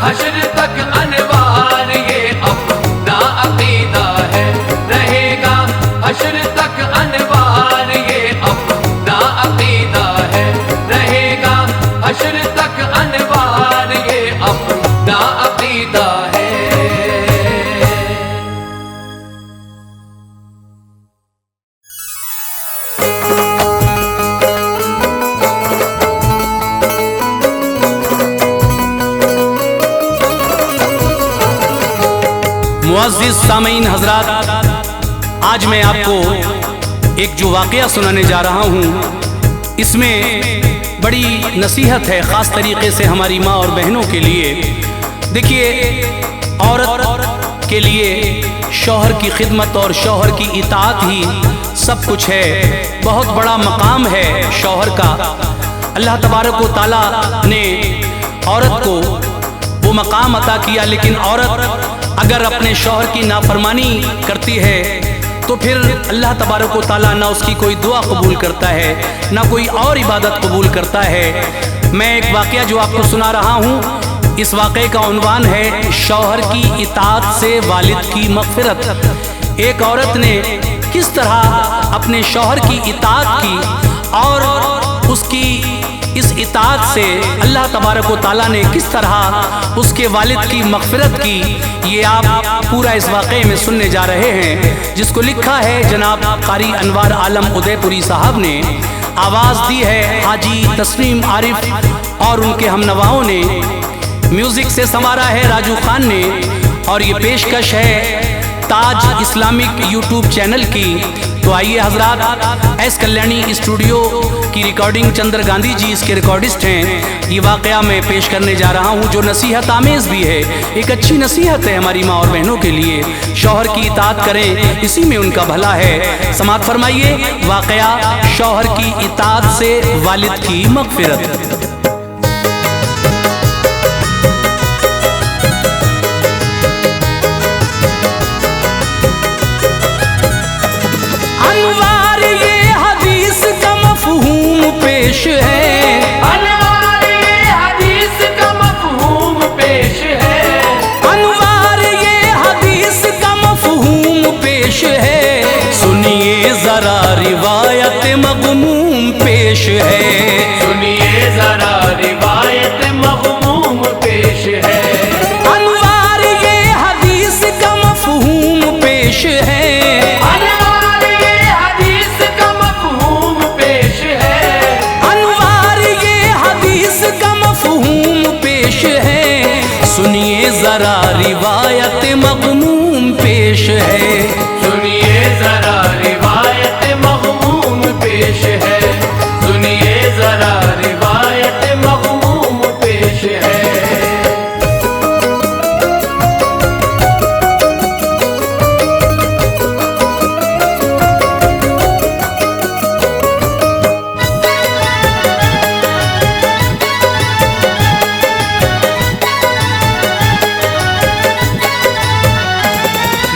हश्र तक अनवार ये अपना अकीदा है। रहेगा हश्र तक अनवार ये अपना अकीदा है। रहेगा हश्र तक अनवार ये अपना अकीदा है। मुअज़्ज़िज़ सामीन हज़रात, आज मैं आपको एक जो वाक़या सुनाने जा रहा हूँ, इसमें बड़ी नसीहत है ख़ास तरीक़े से हमारी माँ और बहनों के लिए। देखिए, औरत के लिए शौहर की खिदमत और शौहर की इताअत ही सब कुछ है। बहुत बड़ा मकाम है शौहर का। अल्लाह तबारक व तआला ने औरत को वो मकाम अता किया, लेकिन औरत अगर अपने शौहर की नाफरमानी करती है तो फिर अल्लाह तबारक व तआला ना उसकी कोई दुआ कबूल करता है, ना कोई और इबादत कबूल करता है। मैं एक वाक़या जो आपको सुना रहा हूँ, इस वाक़े का उन्वान है शौहर की इताअत से वालिद की मग़फ़िरत। एक औरत ने किस तरह अपने शौहर की इताअत की और उसकी इस इताअत से अल्लाह तबारक व तआला ने किस तरह उसके वालिद की मग़फ़िरत की, ये आप पूरा इस वाक़े में सुनने जा रहे हैं, जिसको लिखा है जनाब क़ारी अनवार आलम उदयपुरी साहब ने। आवाज़ दी है हाजी तस्लीम आरिफ और उनके हमनवाओं ने। म्यूज़िक से संवारा है राजू खान ने। और ये पेशकश है ताज इस्लामिक यूट्यूब चैनल की। तो आइए हजरात, एस कल्याणी स्टूडियो की रिकॉर्डिंग चंद्र गांधी जी इसके रिकॉर्डिस्ट हैं। ये वाक़या मैं पेश करने जा रहा हूँ जो नसीहत आमेज़ भी है, एक अच्छी नसीहत है हमारी माँ और बहनों के लिए। शौहर की इताअत करें, इसी में उनका भला है। समाअत फरमाइए वाक़या शौहर की इताअत से वालिद की मग़फ़िरत। अनवार ये हदीस का मफ़हूम पेश है। अनवार ये हदीस का मफ़हूम पेश है। अनवार ये हदीस का मफ़हूम पेश है। सुनिए ज़रा रिवायत मग़मूम पेश है। सुनिए ज़रा रिवायत मग़मूम पेश है। अनवार ये हदीस का मफ़हूम पेश है। सुनिए ज़रा रिवायत मग़मूम पेश है। सुनिए ज़रा रिवायत मग़मूम पेश है। सुनिए ज़रा रिवायत मग़मूम पेश है।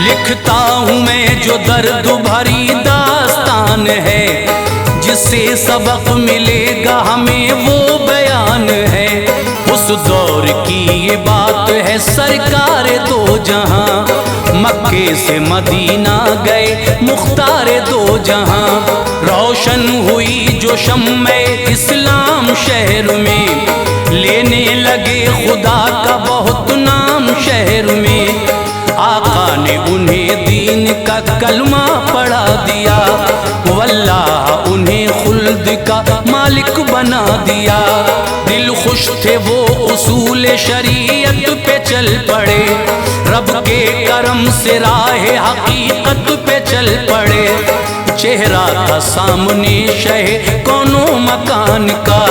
लिखता हूँ मैं जो दर्द भरी दास्तान है, जिससे सबक मिलेगा हमें वो बयान है। उस दौर की ये बात है सरकार दो जहां, मक्के से मदीना गए मुख्तार दो जहां। रोशन हुई जो शम्मे इस्लाम शहर में, लेने लगे खुदा का बहुत नाम शहर में। आका ने उन्हें दीन का कलमा पढ़ा दिया, वल्लाह उन्हें खुल्द का मालिक बना दिया। दिल खुश थे वो उसूल शरीयत पे चल पड़े, रब के करम से राह हकीकत पे चल पड़े। चेहरा था सामने शह कोनो मकान का,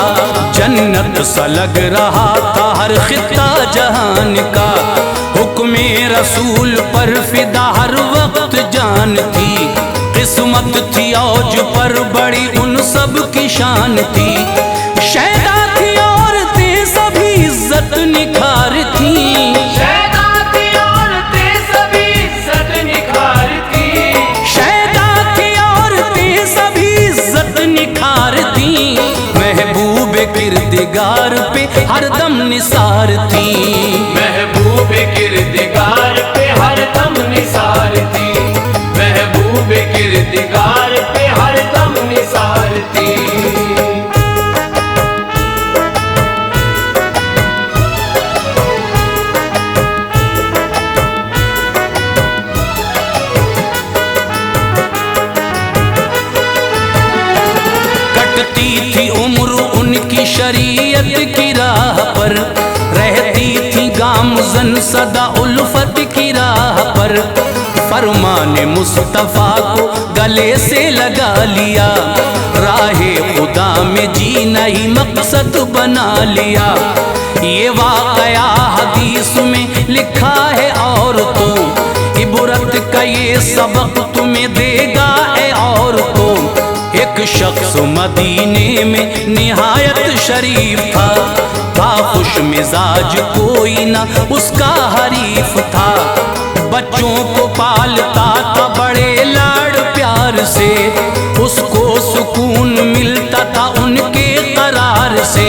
जन्नत सा लग रहा था हर खिता जहान का। हुक्मे रसूल पर फिदा हर वक्त जान थी, किस्मत थी औज पर बड़ी उन सब की शान थी। शैदा थी औरतें सभी इज्जत निखार थी, शैदा थी औरतें सभी इज्जत निखार थी। शैदा थी औरतें सभी इज्जत निखार थी। कटती थी उम्र उनकी शरीयत की राह पर, रहती थी गामज़न सदा उल्फत की राह पर। फरमाने मुस्तफ़ा को गले से लगा लिया, राहे खुदा में जीना ही मकसद बना लिया। ये वाक़या हदीस में लिखा है और तो इबरत का ये सबक तुम्हें देगा ए और तो। एक शख्स मदीने में निहायत शरीफ था खुश मिजाज कोई ना उसका हरीफ था। बच्चों को पालता था बड़े लाड़ प्यार से, उसको सुकून मिलता था उनके करार से।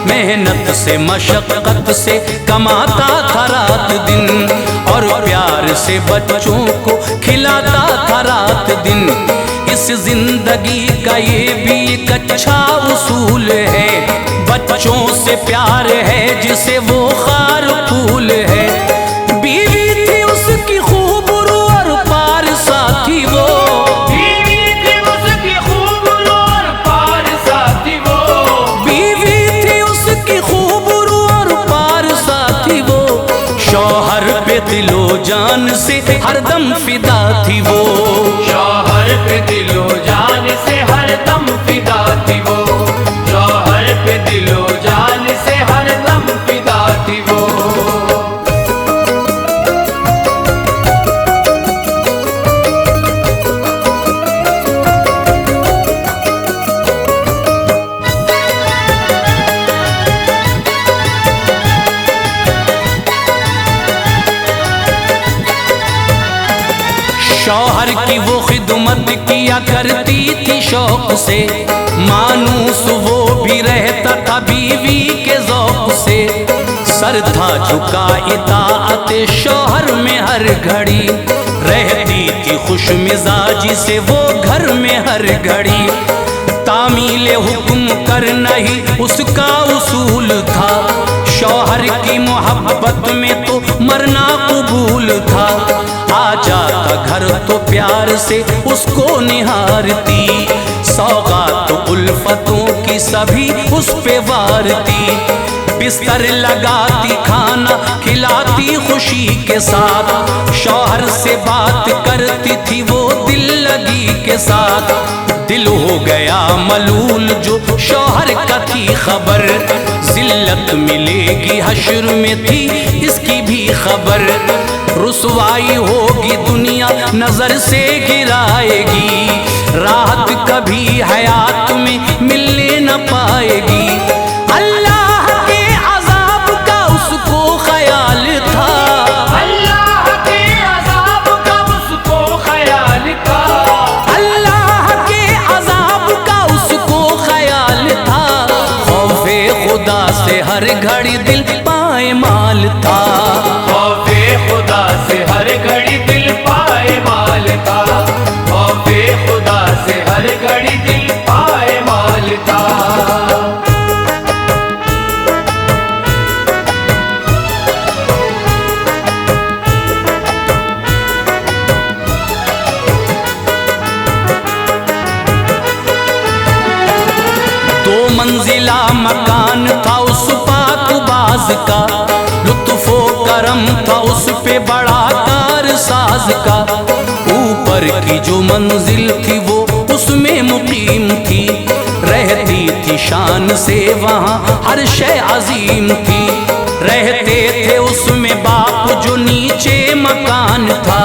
मेहनत से मशक्कत से कमाता था रात दिन, और प्यार से बच्चों को खिलाता था रात दिन। इस जिंदगी का ये भी एक अच्छा उसूल है, बच्चों से प्यार है जिसे वो खार फूल है। बीवी थी उसकी खूब और पार साथी वो, बीवी थी उसकी खूब और पार साथी वो, बीवी थी उसकी खूब और पार साथी वो। शौहर पे दिलो जान से हरदम फिदा थी वो, शौहर पे दिलो जान से हरदम फिदा थी वो, शौहर पे दिलो जान से हरदम फिदा थी वो। शौहर की वो खिदमत किया करती थी शौक से, मानूस वो भी रहता था बीवी के ज़ौक़ से। सर था झुका इताअत शौहर में हर घड़ी, रहती थी खुश मिजाजी से वो घर में हर घड़ी। तामील हुक्म करना ही उसका उसूल था, शौहर की मोहब्बत में तो मरना कबूल था। आ जाता घर तो प्यार से उसको निहारती, सौगात उल्फतों की सभी उस पे वारती। बिस्तर लगाती खाना खिलाती खुशी के साथ, शौहर से बात करती थी वो दिल लगी के साथ। दिल हो गया मलूल जो शौहर का थी खबर, जिल्लत मिलेगी हश्र में थी इसकी भी खबर। रुसवाई होगी दुनिया नजर से गिराएगी, राहत कभी हयात में मिलने न पाएगी। अल्लाह के अजाब का उसको ख्याल था, अल्लाह के अजाब का उसको ख्याल था, अल्लाह के अजाब का उसको ख्याल था। खौफे खुदा से हर घड़ी दिल पायमाल था, खौफे खुदा से हर घड़ी दिल पायमाल था, खौफे खुदा से हर घड़ी दिल पायमाल था। दो मंजिला मकान था उस पाकबाज का, लुत्फो करम था उस पे बड़ा कारसाज का। ऊपर की जो मंजिल थी वो उसमें मुकीम थी, रहती थी शान से वहाँ हर शय अजीम थी। रहते थे उसमें बाप जो नीचे मकान था,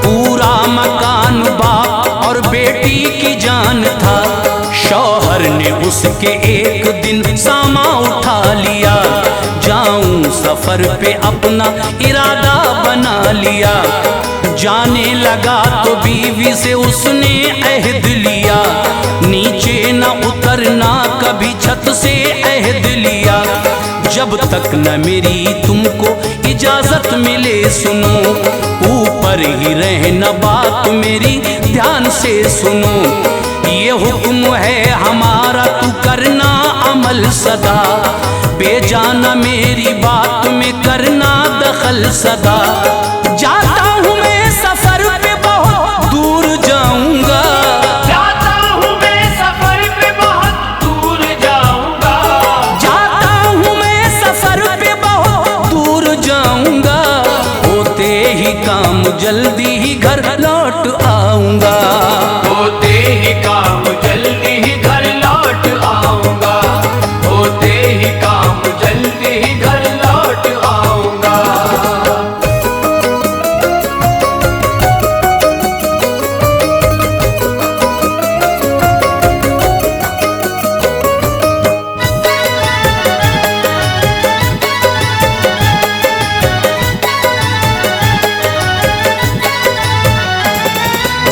पूरा मकान बाप और बेटी की जान था। शौहर ने उसके एक दिन सामा उठा लिया, जाऊं सफर पे अपना इरादा बना लिया। जाने लगा तो बीवी से उसने अहद लिया, नीचे न उतरना कभी छत से अहद लिया। जब तक न मेरी तुमको इजाजत मिले सुनो, ऊपर ही रहना बात मेरी ध्यान से सुनो। ये हुक्म है हमारा तू करना अमल सदा, बेजाना मेरी बात में करना दखल सदा। जाता हूँ मैं सफर पे बहुत दूर जाऊंगा, जाता हूँ मैं सफर पे बहुत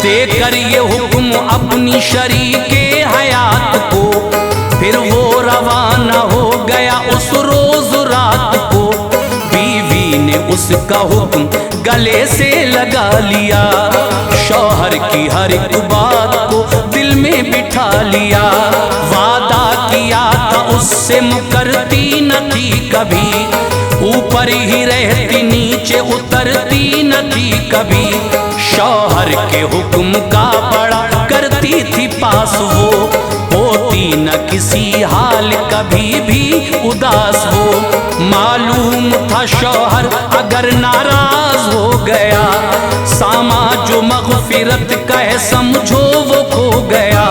देकर ये हुक्म अपनी शरीके हयात को, फिर वो रवाना हो गया उस रोज रात को। बीवी ने उसका हुक्म गले से लगा लिया, शौहर की हर एक बात को दिल में बिठा लिया। वादा किया था उससे मुकरती न थी कभी, ऊपर ही रहती नीचे उतरती न थी कभी। शौहर के हुक्म का बड़ा करती थी पास वो, होती न किसी हाल कभी भी उदास वो। मालूम था शौहर अगर नाराज हो गया, सामा जो मग़फ़िरत का है समझो वो खो गया।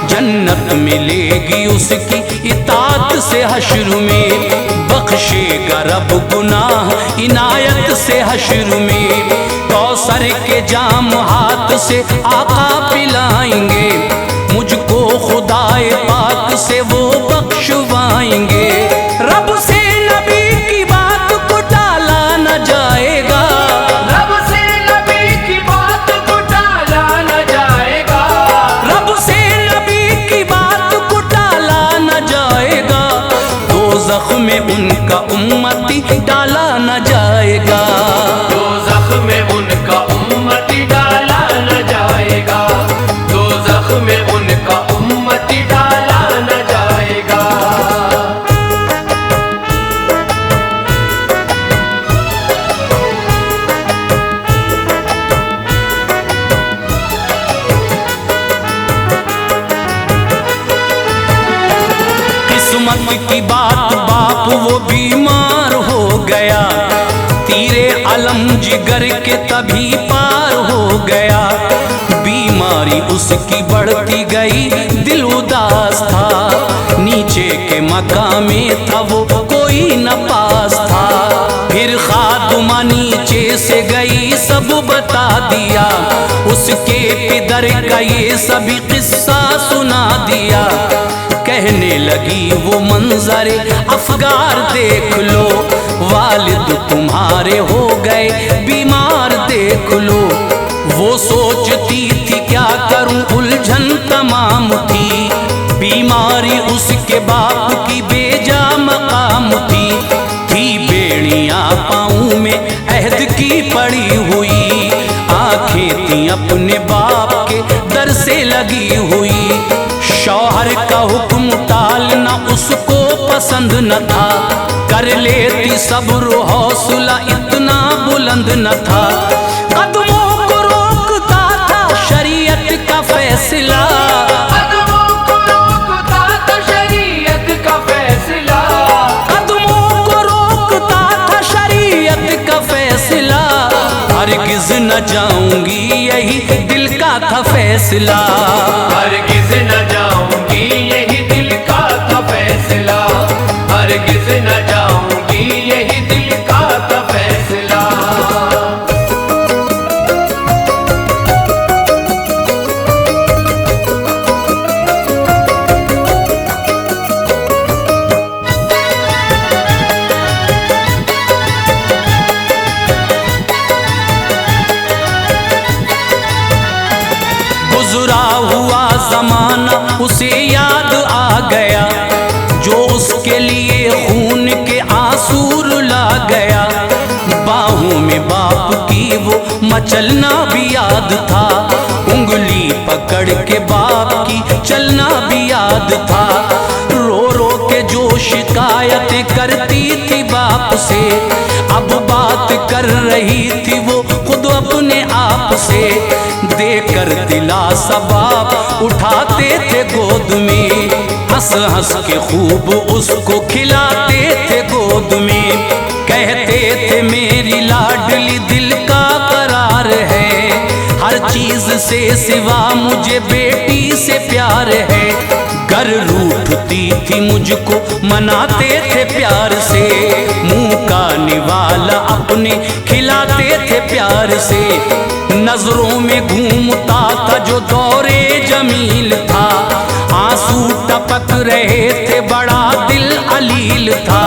जन्नत मिलेगी उसकी इताअत से हश्र में, बख्शेगा रब गुनाह इनायत से हश्र में। कौसर के जाम हाथ से आका पिलाएंगे, मुझको खुदाए पाक से वो बख्शवाएंगे। रब से नबी की बात को टाला न जाएगा, रब से नबी की बात को टाला न जाएगा, रब से नबी की बात को टाला न जाएगा। दोज़ख में उनका उम्मती डाला न जाएगा, दोज़ख में उनका उम्मती डाला न जाएगा, दोज़ख में उनका उम्मती डाला न जाएगा। किस्मत की बात बाप वो बीमार हो गया, तीरे अलम जिगर के तभी पार हो गया। बीमारी उसकी बढ़ती गई दिल उदास था, नीचे के मकाम में था वो कोई न पास था। फिर खादुमा नीचे से गई सब बता दिया, उसके पिदर का ये सभी किस्सा सुना दिया। कहने लगी वो मंजरे अफगार देख लो, वालिद तुम्हारे हो गए बीमार देख लो। वो सोचती थी क्या करूं उलझन तमाम थी, बीमारी उसके बाप की बेजा मकाम थी। बेड़ियां पाँव में अहद की पड़ी हुई, आंखें थी अपने बाप के दर से लगी हुई। शौहर का हुक्म टालना उसको पसंद न था, कर लेती सब्र हौसला इतना बुलंद न था। कदमों को रोकता था शरीयत का फैसला, कदमों को रोकता था शरीयत का फैसला, कदमों को रोकता था शरीयत का फैसला। हरगिज़ न जाऊंगी यही दिल का था फैसला, हरगिज़ न जाऊंगी यही दिल का था फैसला, हरगिज़ न जाऊंगी यही दिल का था फैसला। गुजरा हुआ जमाना उसे याद आ गया, जो उसके लिए खून के आंसू रुला गया। बाहों में बाप की वो मचलना भी याद था, उंगली पकड़ के बाप की चलना भी याद था। रो रो के जो शिकायत करती थी बाप से, अब बात कर रही थी वो खुद अपने आप से। देकर दिलासा बाप उठाते थे गोद में, हंस हंस के खूब उसको खिलाते थे गोद में। कहते थे मेरी लाडली दिल का करार है, हर चीज से सिवा मुझे बेटी से प्यार है। घर रूठती थी मुझको मनाते थे प्यार से, मुंह का निवाला अपने खिलाते थे प्यार से। नजरों में घूमता था जो दौरे जमील था, आंसू टपक रहे थे बड़ा दिल अलील था।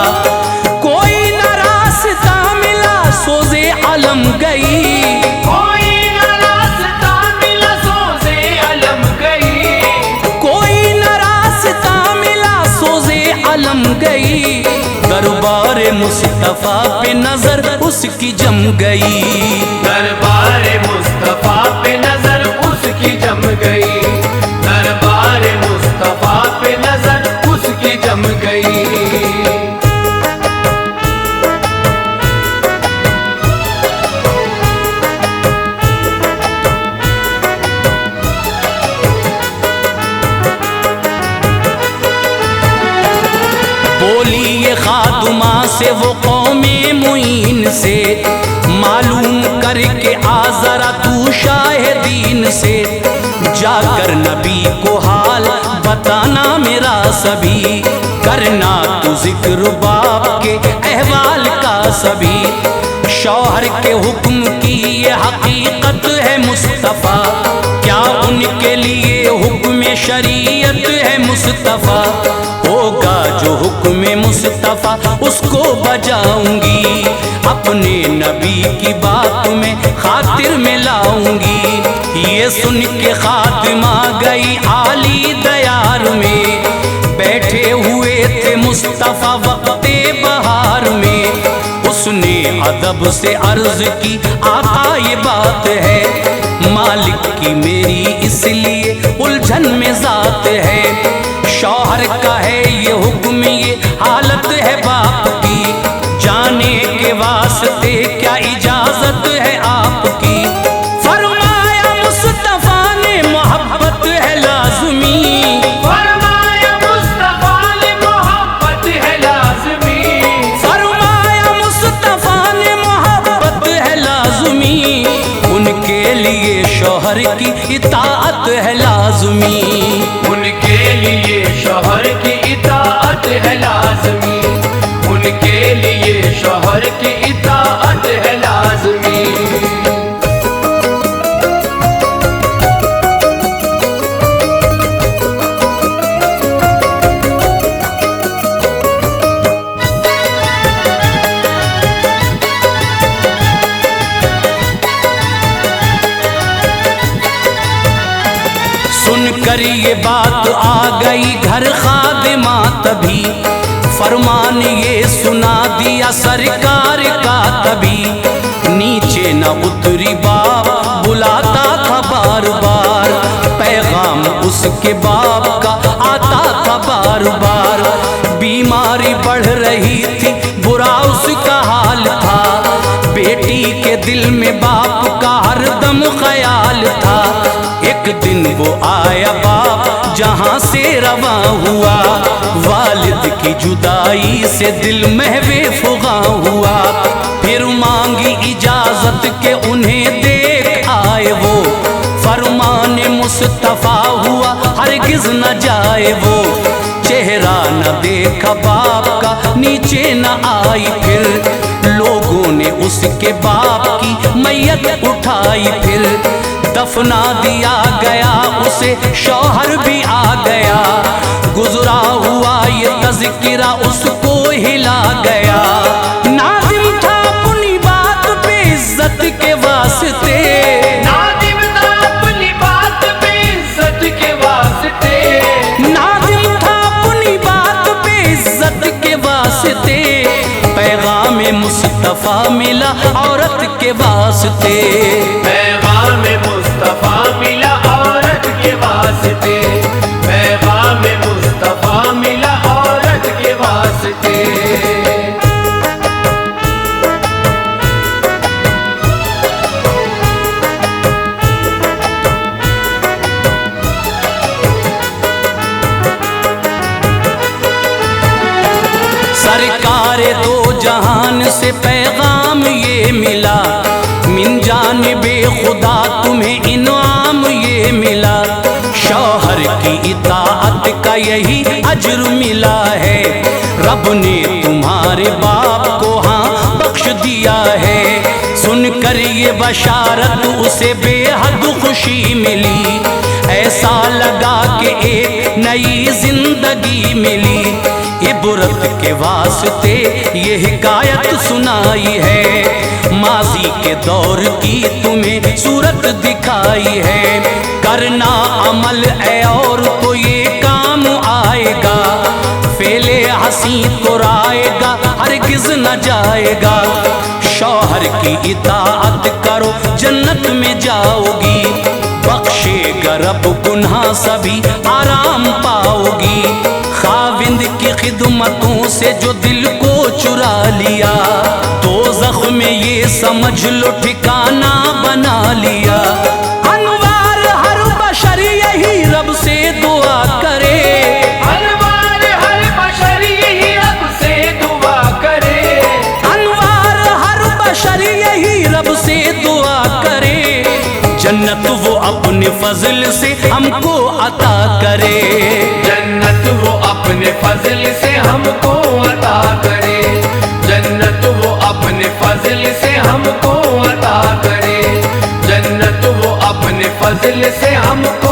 कोई न रास्ता मिला सोजे अलम गई, कोई न रास्ता मिला गई, दरबार मुस्तफा पे नजर उसकी जम गई। दरबार मुस्तफा पे नजर उसकी जम गई, दरबार मुस्तफा पे नजर उसकी जम गई। बोली ये खातुमा से वो कौमे मुइन से, मालूम करके आ जरा तू शाहिदीन से, जाकर नबी को हाल बताना मेरा सभी, करना तू जिक्र बाप के अहवाल का सभी। शौहर के हुक्म की ये हकीकत है मुस्तफ़ा, क्या उनके लिए हुक्म शरीयत है मुस्तफ़ा। होगा जो हुक्म मुस्तफ़ा उसको बजाऊंगी, अपने नबी की बात में खातिर में लाऊंगी। ये सुन के खातिमा गई आली दयार में, बैठे हुए थे मुस्तफ़ा वक्ते बहार में। उसने अदब से अर्ज की आका ये बात है, मालिक की मेरी इसलिए उलझन में जात है। शौहर का है ये हुक्म ये हालत है बाप की, जाने के वास्ते क्या इजाजत है आपकी। फरमाया मुस्तफा ने मोहब्बत है लाज़मी, फरमाया मुस्तफा ने मोहब्बत है लाज़मी, फरमाया मुस्तफा ने मोहब्बत है लाज़मी। उनके लिए शौहर की इताअत है लाज़मी, उनके लिए शौहर की इताअत है लाज़मी, उनके लिए शौहर की इताअत है लाज़मी। सुनकर ये बात आ गई घर खादिमा तभी, फरमान ये सुना दिया सरकार का तभी। नीचे न उतरी बाप बुलाता था बार बार, पैगाम उसके बाप का आता था बार बार। बीमारी बढ़ रही थी बुरा उसका हाल था, बेटी के दिल में बाप का हरदम ख्याल था। एक दिन वो आया बाप जहां से रवा हुआ, वालिद की जुदाई से दिल महवे फुगा हुआ। फिर मांगी इजाजत के उन्हें देख आए वो, फरमान मुस्तफा हुआ हरगिज न जाए वो। चेहरा न देखा बाप का नीचे न आई, फिर लोगों ने उसके बाप की मैयत उठाई। फिर दफना दिया गया उसे, शौहर भी आ गया, गुजरा हुआ ये तज़किरा उसको हिला गया। नादिम था अपनी बात पे इज्जत के वास्ते, नादिम था अपनी बात पे इज्जत के वास्ते, नादिम था अपनी बात पे इज्जत के वास्ते। पैगाम मुस्तफा मिला औरत के वास्ते, पैगाम मुस्तफा मिला औरत के वास्ते, पैगाम मुस्तफा मिला औरत के वास्ते। सरकार दो जहान से पैगाम ये मिला, मिन जानिबे खुदा तुम्हें इनाम ये मिला। शौहर की इताअत का यही अज्र मिला है, रब ने तुम्हारे बाप को हाँ बख्श दिया है। सुनकर ये बशारत उसे बेहद खुशी मिली, ऐसा लगा कि एक नई जिंदगी मिली। इबरत के वास्ते ये हिकायत सुनाई है, माजी के दौर की तुम्हें सूरत दिखाई है। करना अमल है और तो ये काम आएगा, फेले हंसी जाएगा। शौहर की इताअत करो जन्नत में जाओगी, बख्शेगा रब गुनाह सभी आराम पाओगी। खाविंद की खिदमतों से जो दिल को चुरा लिया, दोज़ख में ये समझ लो ठिकाना बना लिया। अनवार हर बशर यही रब से दुआ करे, अनवार हर बशर यही रब से दुआ करे, अनवार हर बशर यही रब से दुआ करे। जन्नत वो अपने फजल से हमको अता करे, जन्नत वो अपने फजल से हमको अता करे, जन्नत वो अपने फजल से हमको अता करे, जन्नत वो अपने फजल से हमको